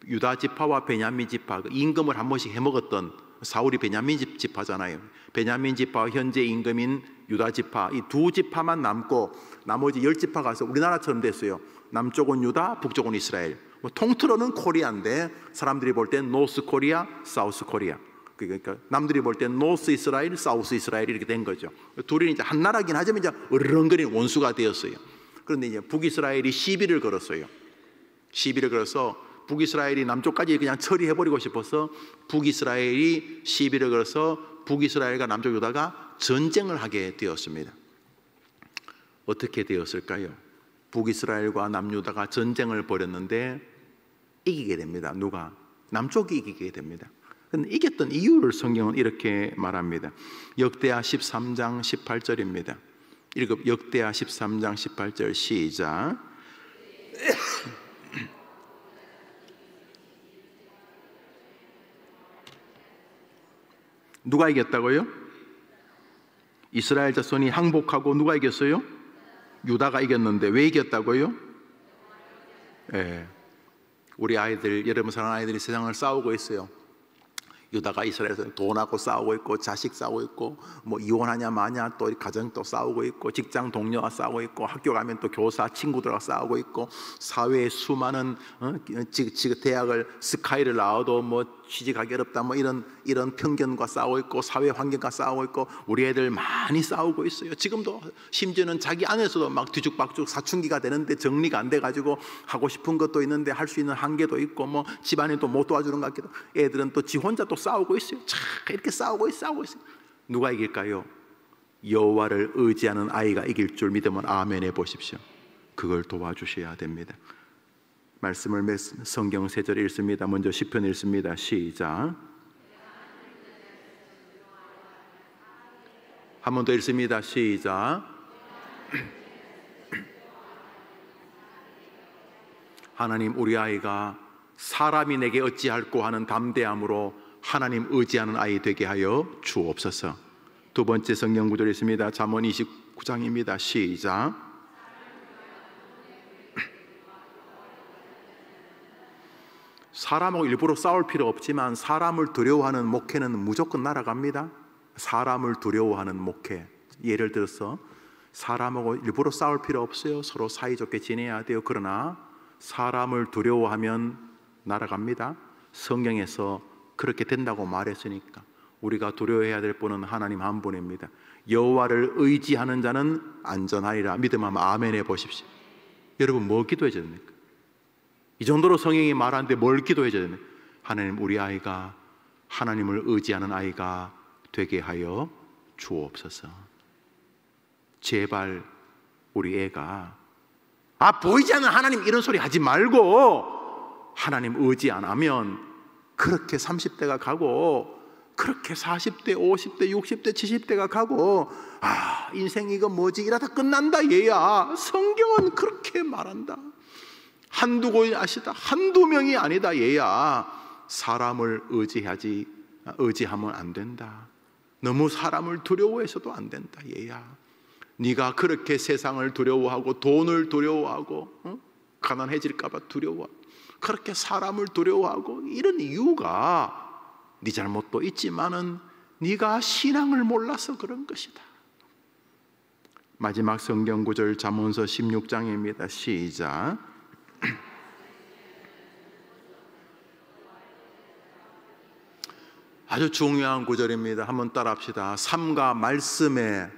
유다 지파와 베냐민 지파, 임금을 한 번씩 해먹었던 사울이 베냐민 지파잖아요. 베냐민 지파 현재 임금인 유다 지파, 이 두 지파만 남고 나머지 10지파가 가서 우리나라처럼 됐어요. 남쪽은 유다, 북쪽은 이스라엘. 뭐 통틀어는 코리아인데 사람들이 볼 땐 노스 코리아, 사우스 코리아. 그러니까 남들이 볼 땐 노스 이스라엘, 사우스 이스라엘 이렇게 된 거죠. 둘이 이제 한 나라긴 하지만 이제 으르렁거리는 원수가 되었어요. 그런데 이제 북이스라엘이 시비를 걸었어요. 시비를 걸어서 북이스라엘이 남쪽까지 그냥 처리해버리고 싶어서 북이스라엘이 시비를 걸어서 북이스라엘과 남쪽 유다가 전쟁을 하게 되었습니다. 어떻게 되었을까요? 북이스라엘과 남유다가 전쟁을 벌였는데 이기게 됩니다. 누가? 남쪽이 이기게 됩니다. 근데 이겼던 이유를 성경은 이렇게 말합니다. 역대하 13장 18절입니다. 읽어 역대하 13장 18절 시작. 누가 이겼다고요? 이스라엘 자손이 항복하고 누가 이겼어요? 유다가 이겼는데 왜 이겼다고요? 우리 아이들, 여러분 사랑하는 아이들이 세상을 싸우고 있어요. 유다가 이스라엘에서 돈하고 싸우고 있고, 자식 싸우고 있고, 뭐 이혼하냐 마냐, 또 가정도 싸우고 있고, 직장 동료와 싸우고 있고, 학교 가면 또 교사 친구들과 싸우고 있고, 사회에 수많은 대학을 스카이를 나와도 뭐 취직하기 어렵다, 뭐 이런 편견과 싸우고 있고, 사회 환경과 싸우고 있고, 우리 애들 많이 싸우고 있어요. 지금도 심지어는 자기 안에서도 막 뒤죽박죽 사춘기가 되는데 정리가 안 돼가지고 하고 싶은 것도 있는데 할 수 있는 한계도 있고, 뭐 집안에 또 못 도와주는 것 같기도. 애들은 또 지 혼자 또 싸우고 있어요. 이렇게 싸우고 있어요. 누가 이길까요? 여호와를 의지하는 아이가 이길 줄 믿으면 아멘 해보십시오. 그걸 도와주셔야 됩니다. 말씀을 성경 세 절 읽습니다. 먼저 시편 읽습니다. 시작. 한 번 더 읽습니다. 시작. 하나님, 우리 아이가 사람이 내게 어찌할꼬 하는 담대함으로 하나님 의지하는 아이 되게 하여 주옵소서. 두 번째 성경 구절 있습니다. 잠언 29장입니다. 시작. 사람하고 일부러 싸울 필요 없지만 사람을 두려워하는 목회는 무조건 날아갑니다. 사람을 두려워하는 목회, 예를 들어서 사람하고 일부러 싸울 필요 없어요. 서로 사이좋게 지내야 돼요. 그러나 사람을 두려워하면 날아갑니다. 성경에서 그렇게 된다고 말했으니까 우리가 두려워해야 될 분은 하나님 한 분입니다. 여호와를 의지하는 자는 안전하리라. 믿음하면 아멘 해보십시오. 여러분, 뭐 기도해야 됩니까? 이 정도로 성경이 말하는데 뭘 기도해야 됩니까? 하나님, 우리 아이가 하나님을 의지하는 아이가 되게 하여 주옵소서. 제발 우리 애가 보이지 않는 하나님 이런 소리 하지 말고 하나님 의지 안 하면 그렇게 30대가 가고 그렇게 40대, 50대, 60대, 70대가 가고 인생 이거 뭐지 이러다 끝난다 얘야. 성경은 그렇게 말한다. 한두 곳이다. 한두 명이 아니다 얘야. 사람을 의지하면 안 된다. 너무 사람을 두려워해서도 안 된다 얘야. 네가 그렇게 세상을 두려워하고 돈을 두려워하고 가난해질까 봐 두려워하고 그렇게 사람을 두려워하고 이런 이유가 네 잘못도 있지만은 네가 신앙을 몰라서 그런 것이다. 마지막 성경 구절 잠언서 16장입니다. 시작. 아주 중요한 구절입니다. 한번 따라합시다. 삼가 말씀에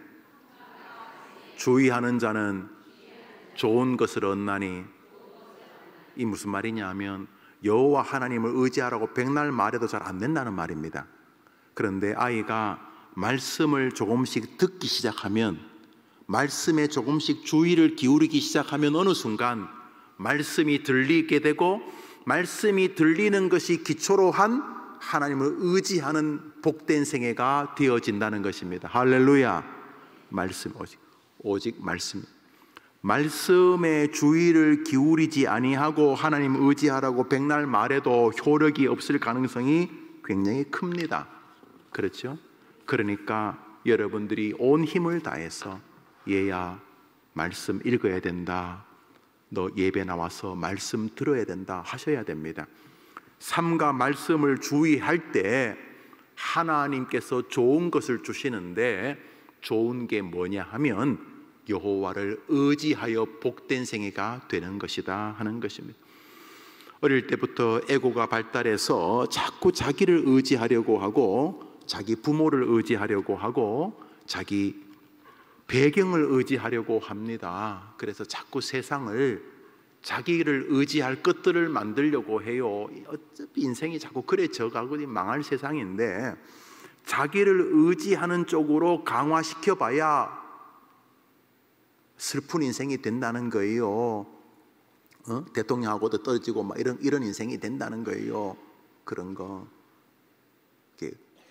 주의하는 자는 좋은 것을 얻나니. 이 무슨 말이냐 하면 여호와 하나님을 의지하라고 백날 말해도 잘 안 된다는 말입니다. 그런데 아이가 말씀을 조금씩 듣기 시작하면, 말씀에 조금씩 주의를 기울이기 시작하면 어느 순간 말씀이 들리게 되고, 말씀이 들리는 것이 기초로 한 하나님을 의지하는 복된 생애가 되어진다는 것입니다. 할렐루야. 말씀, 오직 말씀. 말씀에 주의를 기울이지 아니하고 하나님 의지하라고 백날 말해도 효력이 없을 가능성이 굉장히 큽니다. 그렇죠? 그러니까 여러분들이 온 힘을 다해서 얘야 말씀 읽어야 된다, 너 예배 나와서 말씀 들어야 된다 하셔야 됩니다. 삼가 말씀을 주의할 때 하나님께서 좋은 것을 주시는데, 좋은 게 뭐냐 하면 여호와를 의지하여 복된 생애가 되는 것이다 하는 것입니다. 어릴 때부터 에고가 발달해서 자꾸 자기를 의지하려고 하고, 자기 부모를 의지하려고 하고, 자기 배경을 의지하려고 합니다. 그래서 자꾸 세상을, 자기를 의지할 것들을 만들려고 해요. 어차피 인생이 자꾸 그래 져가고 망할 세상인데, 자기를 의지하는 쪽으로 강화시켜 봐야 슬픈 인생이 된다는 거예요. 대통령하고도 떨어지고 막 이런 인생이 된다는 거예요. 그런 거.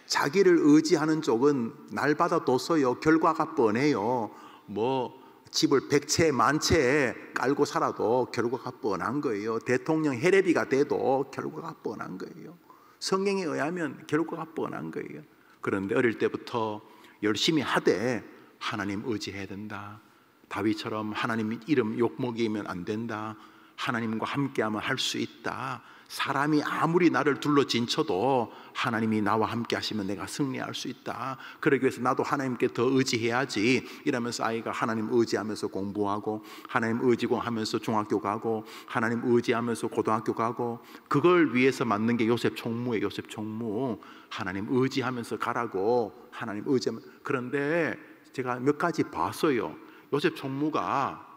자기를 의지하는 쪽은 날마다 뒀어요. 결과가 뻔해요. 뭐 집을 100채 만채 깔고 살아도 결과가 뻔한 거예요. 대통령 해례비가 돼도 결과가 뻔한 거예요. 성경에 의하면 결과가 뻔한 거예요. 그런데 어릴 때부터 열심히 하되 하나님 의지해야 된다. 다윗처럼 하나님 이름 욕먹이면 안 된다. 하나님과 함께하면 할 수 있다. 사람이 아무리 나를 둘러 진쳐도 하나님이 나와 함께 하시면 내가 승리할 수 있다. 그러기 위해서 나도 하나님께 더 의지해야지. 이러면서 아이가 하나님 의지하면서 공부하고, 하나님 의지하면서 중학교 가고, 하나님 의지하면서 고등학교 가고, 그걸 위해서 만든 게 요셉 총무예요. 요셉 총무. 하나님 의지하면서 가라고. 하나님 의지하면. 그런데 제가 몇 가지 봤어요. 요셉 총무가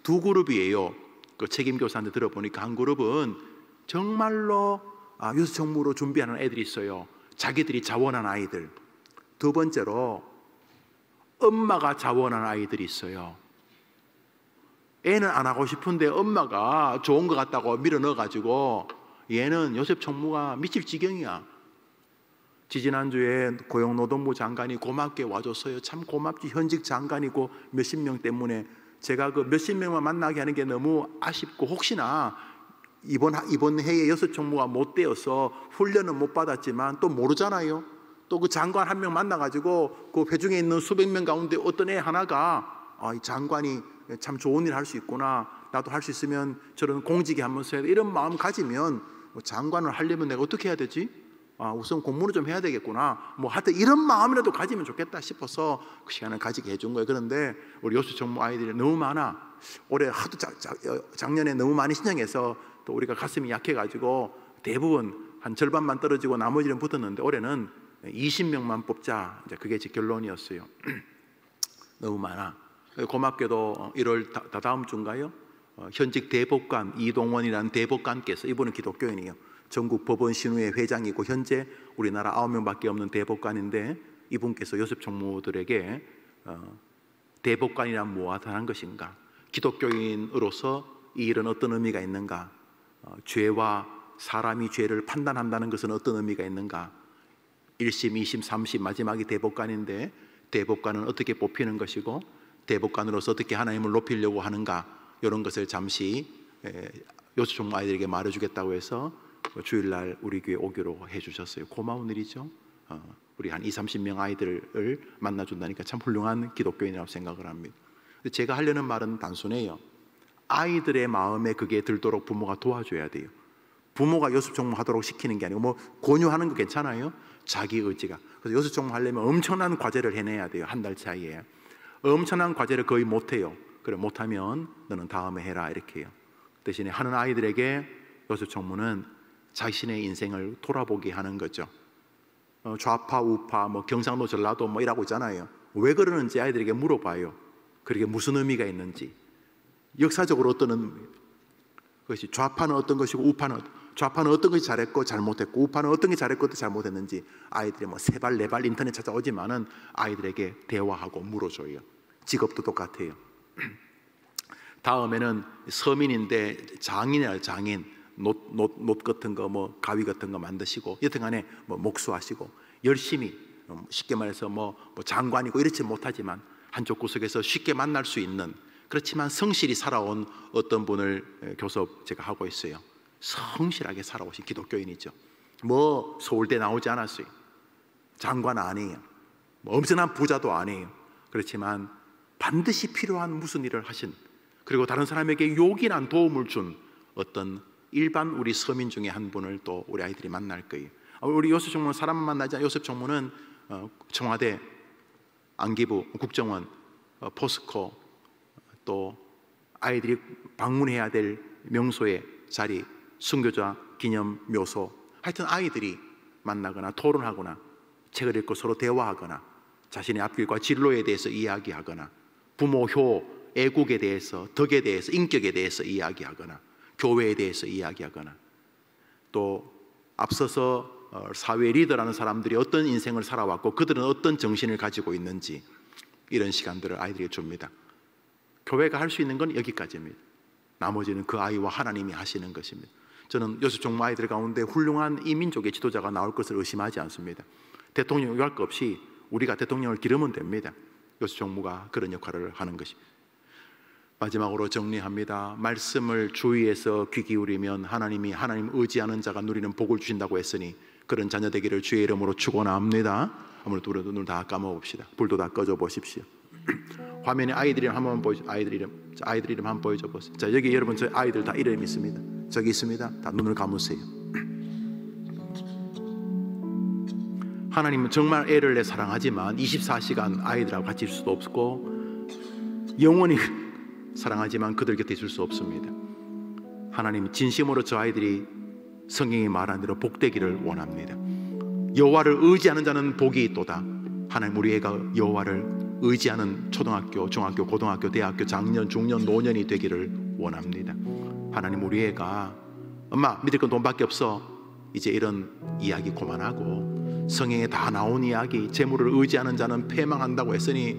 두 그룹이에요. 그 책임교사한테 들어보니까 한 그룹은 정말로 요셉 총무로 준비하는 애들이 있어요. 자기들이 자원한 아이들. 두 번째로 엄마가 자원한 아이들이 있어요. 애는 안 하고 싶은데 엄마가 좋은 것 같다고 밀어 넣어가지고 얘는 요셉 총무가 미칠 지경이야. 지지난주에 고용노동부 장관이 고맙게 와줬어요. 참 고맙지. 현직 장관이고 몇십 명 때문에 제가 그 몇십 명만 만나게 하는 게 너무 아쉽고, 혹시나 이번 해에 요셉 총무가 못 되어서 훈련은 못 받았지만 또 모르잖아요. 또 그 장관 한 명 만나가지고 그 회중에 있는 수백 명 가운데 어떤 애 하나가 이 장관이 참 좋은 일 할 수 있구나, 나도 할 수 있으면 저런 공직에 한번 써야 돼, 이런 마음 가지면 장관을 하려면 내가 어떻게 해야 되지? 우선 공부를 좀 해야 되겠구나, 뭐 하여튼 이런 마음이라도 가지면 좋겠다 싶어서 그 시간을 가지게 해준 거예요. 그런데 우리 요셉 총무 아이들이 너무 많아. 올해 하도 작년에 너무 많이 신청해서 또 우리가 가슴이 약해가지고 대부분 한 절반만 떨어지고 나머지는 붙었는데 올해는 20명만 뽑자, 이제 그게 제 결론이었어요. 너무 많아. 고맙게도 1월 다다음 주인가요? 현직 대법관 이동원이라는 대법관께서, 이분은 기독교인이에요. 전국 법원 신우회 회장이고 현재 우리나라 9명밖에 없는 대법관인데, 이분께서 요셉 총무들에게 대법관이란 무엇을 한 것인가, 기독교인으로서 이 일은 어떤 의미가 있는가, 죄와 사람이 죄를 판단한다는 것은 어떤 의미가 있는가, 1심, 2심, 3심, 마지막이 대법관인데 대법관은 어떻게 뽑히는 것이고 대법관으로서 어떻게 하나님을 높이려고 하는가, 이런 것을 잠시 요셉 총무 아이들에게 말해주겠다고 해서 주일날 우리 교회 오기로 해주셨어요. 고마운 일이죠. 우리 한 20-30명 아이들을 만나준다니까 참 훌륭한 기독교인이라고 생각을 합니다. 제가 하려는 말은 단순해요. 아이들의 마음에 그게 들도록 부모가 도와줘야 돼요. 부모가 요셉 총무 하도록 시키는 게 아니고, 뭐 권유하는 거 괜찮아요. 자기 의지가. 그래서 요셉 총무 하려면 엄청난 과제를 해내야 돼요. 한 달 차이에 엄청난 과제를 거의 못해요. 그래, 못하면 너는 다음에 해라, 이렇게 해요. 대신에 하는 아이들에게 요셉 총무는 자신의 인생을 돌아보게 하는 거죠. 좌파 우파 뭐 경상도 전라도 뭐 이라고 있잖아요. 왜 그러는지 아이들에게 물어봐요. 그게 무슨 의미가 있는지, 역사적으로 어떤 것이, 좌파는 어떤 것이고 우파는, 좌파는 어떤 것이 잘했고 잘못했고 우파는 어떤 게 잘했고 잘못했는지 아이들이 뭐 세 발 네 발 인터넷 찾아오지만은 아이들에게 대화하고 물어줘요. 직업도 똑같아요. 다음에는 서민인데 장인이야, 장인. 노 같은 거, 뭐 가위 같은 거 만드시고, 여튼간에 뭐 목수하시고 열심히, 쉽게 말해서 뭐 장관이고 이렇지 못하지만 한쪽 구석에서 쉽게 만날 수 있는, 그렇지만 성실히 살아온 어떤 분을 교섭 제가 하고 있어요. 성실하게 살아오신 기독교인이죠. 뭐 서울대 나오지 않았어요. 장관 아니에요. 뭐 엄청난 부자도 아니에요. 그렇지만 반드시 필요한 무슨 일을 하신, 그리고 다른 사람에게 요긴한 도움을 준 어떤 일반 우리 서민 중에 한 분을 또 우리 아이들이 만날 거예요. 우리 요셉 총무는 사람만 만나지 않아요. 요셉 총무는 청와대, 안기부, 국정원, 포스코, 또 아이들이 방문해야 될 명소의 자리, 순교자 기념 묘소, 하여튼 아이들이 만나거나 토론하거나 책을 읽고 서로 대화하거나 자신의 앞길과 진로에 대해서 이야기하거나 부모, 효, 애국에 대해서, 덕에 대해서, 인격에 대해서 이야기하거나 교회에 대해서 이야기하거나, 또 앞서서 사회 리더라는 사람들이 어떤 인생을 살아왔고 그들은 어떤 정신을 가지고 있는지, 이런 시간들을 아이들에게 줍니다. 교회가 할 수 있는 건 여기까지입니다. 나머지는 그 아이와 하나님이 하시는 것입니다. 저는 요셉 총무 아이들 가운데 훌륭한 이 민족의 지도자가 나올 것을 의심하지 않습니다. 대통령 요할 것 없이 우리가 대통령을 기르면 됩니다. 요셉 총무가 그런 역할을 하는 것입니다. 마지막으로 정리합니다. 말씀을 주의해서 귀 기울이면 하나님 의지하는 자가 누리는 복을 주신다고 했으니 그런 자녀 되기를 주의 이름으로 축원합니다. 아무래도 우리도 눈 다 감아 봅시다. 불도 다 꺼져 보십시오. 화면에 아이들 이름 한번 보여줘. 아이들 이름 한번 보여줘 보세요. 자, 여기 여러분 저 아이들 다 이름이 있습니다. 저기 있습니다. 다 눈을 감으세요. 하나님은 정말 애를 내 사랑하지만 24시간 아이들하고 같이 있을 수도 없고 영원히 사랑하지만 그들 곁에 있을 수 없습니다. 하나님은 진심으로 저 아이들이 성경이 말한 대로 복되기를 원합니다. 여호와를 의지하는 자는 복이 있도다. 하나님, 우리 애가 여호와를 의지하는 초등학교, 중학교, 고등학교, 대학교, 장년, 중년, 노년이 되기를 원합니다. 하나님, 우리 애가 엄마 믿을 건 돈밖에 없어, 이제 이런 이야기 그만하고 성경에 다 나온 이야기, 재물을 의지하는 자는 패망한다고 했으니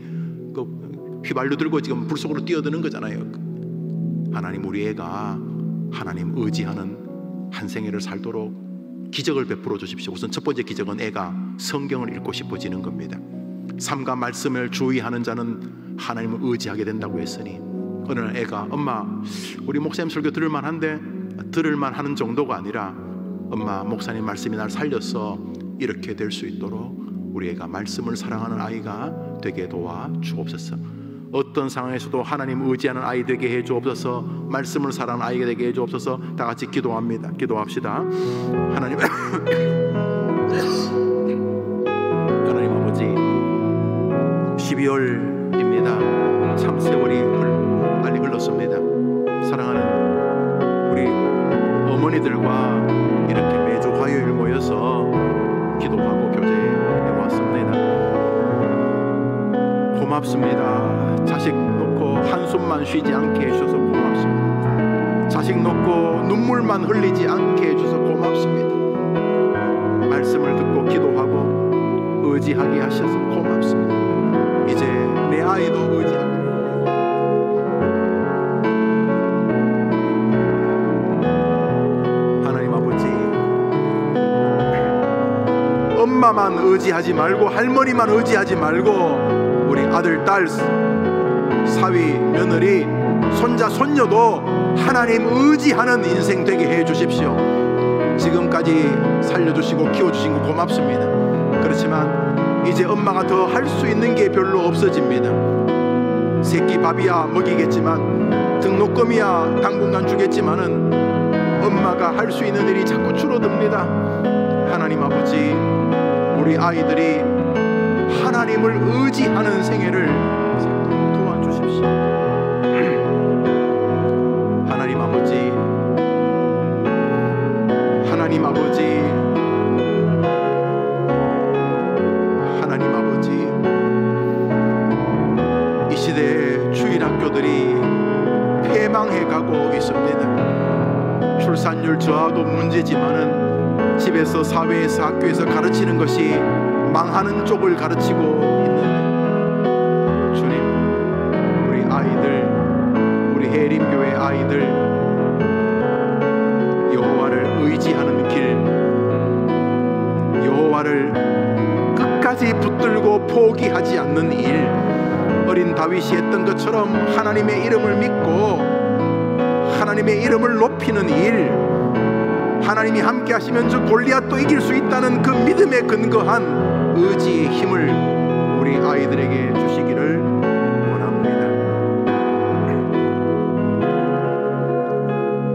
그 휘발유 들고 지금 불 속으로 뛰어드는 거잖아요. 하나님, 우리 애가 하나님 의지하는 한 생애를 살도록 기적을 베풀어 주십시오. 우선 첫 번째 기적은 애가 성경을 읽고 싶어지는 겁니다. 삶과 말씀을 주의하는 자는 하나님을 의지하게 된다고 했으니 어느 날 애가 엄마 우리 목사님 설교 들을만 한데, 들을만 하는 정도가 아니라 엄마 목사님 말씀이 날 살렸어, 이렇게 될 수 있도록 우리 애가 말씀을 사랑하는 아이가 되게 도와주옵소서. 어떤 상황에서도 하나님 의지하는 아이 되게 해주옵소서. 말씀을 사랑하는 아이가 되게 해주옵소서. 다 같이 기도합니다. 기도합시다. 하나님 하나님 아버지, 12월입니다. 참 세월이 빨리 흘렀습니다. 사랑하는 우리 어머니들과 이렇게 매주 화요일 모여서 기도하고 교제해 왔습니다. 고맙습니다. 자식 놓고 한숨만 쉬지 않게 해주셔서 고맙습니다. 자식 놓고 눈물만 흘리지 않게 해주셔서 고맙습니다. 말씀을 듣고 기도하고 의지하게 하셔서 고맙습니다. 이제 내 아이도 의지하게, 하나님 아버지, 엄마만 의지하지 말고 할머니만 의지하지 말고 우리 아들, 딸, 사위, 며느리, 손자, 손녀도 하나님 의지하는 인생 되게 해주십시오. 지금까지 살려주시고 키워주신 거 고맙습니다. 그렇지만 이제 엄마가 더 할 수 있는 게 별로 없어집니다. 새끼 밥이야 먹이겠지만, 등록금이야 당분간 주겠지만은 엄마가 할 수 있는 일이 자꾸 줄어듭니다. 하나님 아버지, 우리 아이들이 하나님을 의지하는 생애를 살도록 도와주십시오. 하나님 아버지, 하나님 아버지, 하나님 아버지, 이 시대의 주일학교들이 폐망해 가고 있습니다. 출산율 저하도 문제지만은 집에서, 사회에서, 학교에서 가르치는 것이 망하는 쪽을 가르치고 있는 주님, 우리 아이들, 우리 해림교회 아이들 여호와를 의지하는 길, 여호와를 끝까지 붙들고 포기하지 않는 일, 어린 다윗이 했던 것처럼 하나님의 이름을 믿고 하나님의 이름을 높이는 일, 하나님이 함께 하시면 저 골리앗도 이길 수 있다는 그 믿음에 근거한 의지의 힘을 우리 아이들에게 주시기를 원합니다.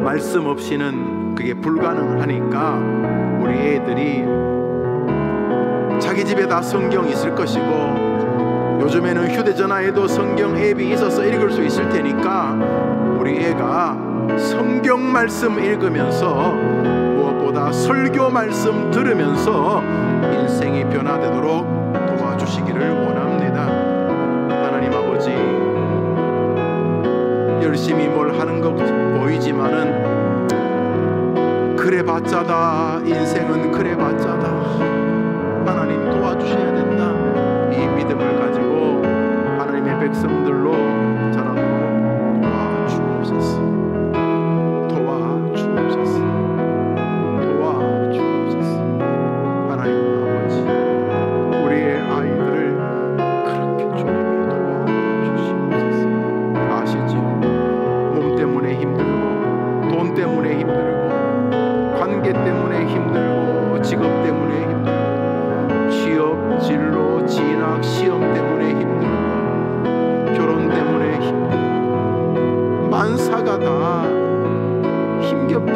말씀 없이는 그게 불가능하니까 우리 애들이 자기 집에 다 성경 있을 것이고, 요즘에는 휴대전화에도 성경 앱이 있어서 읽을 수 있을 테니까 우리 애가 성경 말씀 읽으면서, 무엇보다 설교 말씀 들으면서 인생이 변화되도록 도와주시기를 원합니다. 하나님 아버지, 열심히 뭘 하는 것 보이지만은 그래봤자다, 인생은 그래봤자다, 하나님 도와주셔야 된다, 이 믿음을 가지고 하나님의 백성들로 자라도록 도와주옵소서. 도와주옵소서. 도와주옵소서. 하나님 아버지, 우리의 아이들을 그렇게 조용히 도와주시옵소서. 아시지요? 몸 때문에 힘들고, 돈 때문에 힘들고, 관계 때문에 힘들고, 직업 때문에 힘들고, 취업, 진로, 진학, 시험 때문에 힘들고, 우리가 다 힘겹게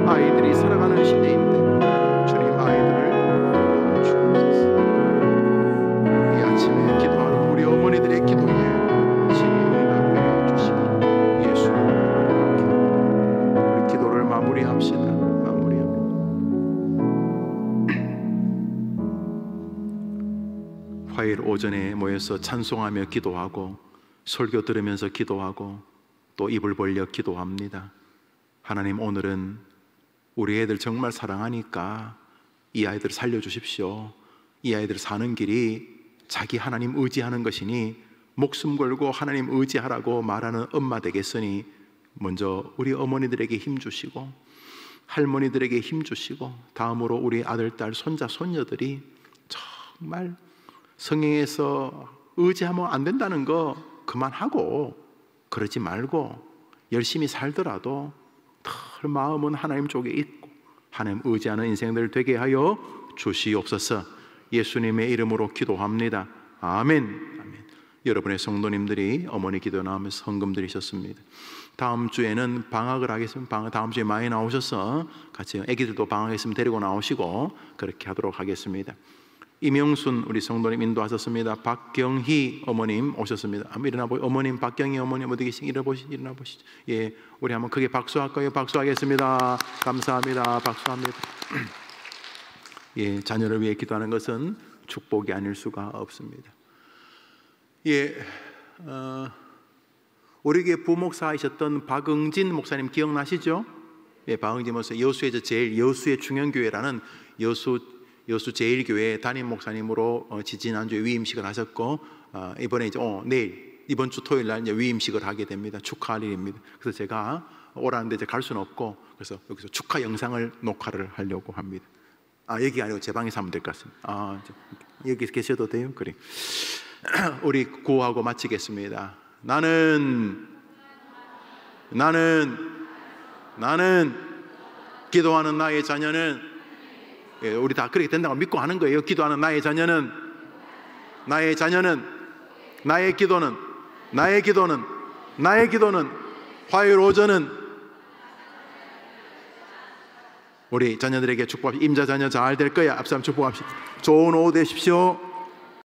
아이들이 살아가는 시대인데 주님 아이들을 도와주옵소서. 이 아침에 기도하는 우리 어머니들의 기도에 친히 응답해 주시기 예수 우리 기도를 마무리합시다. 화요일 오전에 모여서 찬송하며 기도하고 설교 들으면서 기도하고 또 입을 벌려 기도합니다. 하나님, 오늘은 우리 애들 정말 사랑하니까 이 아이들 살려주십시오. 이 아이들 사는 길이 자기 하나님 의지하는 것이니 목숨 걸고 하나님 의지하라고 말하는 엄마 되겠으니 먼저 우리 어머니들에게 힘주시고 할머니들에게 힘주시고 다음으로 우리 아들, 딸, 손자, 손녀들이 정말 성행에서 의지하면 안 된다는 거 그만하고 그러지 말고 열심히 살더라도 늘 마음은 하나님 쪽에 있고 하나님 의지하는 인생들 되게 하여 주시옵소서. 예수님의 이름으로 기도합니다. 아멘. 아멘. 여러분의 성도님들이 어머니 기도 나오면서 헌금 드리셨습니다. 다음 주에는 방학을 하겠습니다. 다음 주에 많이 나오셔서 같이 애기들도 방학 있으면 데리고 나오시고 그렇게 하도록 하겠습니다. 이명순 우리 성도님 인도하셨습니다. 박경희 어머님 오셨습니다. 한번 일어나 보시죠. 어머님, 박경희 어머님 어디 계시죠? 일어나 보시죠. 예, 우리 한번 크게 박수할까요? 박수하겠습니다. 감사합니다. 박수합니다. 예, 자녀를 위해 기도하는 것은 축복이 아닐 수가 없습니다. 예, 우리 교회 부목사이셨던 박응진 목사님 기억나시죠? 예, 박응진 목사 여수에서 제일 여수의 중형교회라는 여수 제일교회 담임 목사님으로 지지난주에 위임식을 하셨고 이번에 이제 내일 이번 주 토요일 날 이제 위임식을 하게 됩니다. 축하할 일입니다. 그래서 제가 오라는데 이제 갈 수는 없고 그래서 여기서 축하 영상을 녹화를 하려고 합니다. 여기 아니고 제 방에서 하면 될 것 같습니다. 여기 계셔도 돼요? 그래. 우리 구호하고 마치겠습니다. 나는 기도하는 나의 자녀는 우리 다 그렇게 된다고 믿고 하는 거예요. 기도하는 나의 자녀는 나의 기도는 화요일 오전은 우리 자녀들에게 축복합시다. 임자 자녀 잘 될 거야. 앞사람 축복합시다. 좋은 오후 되십시오.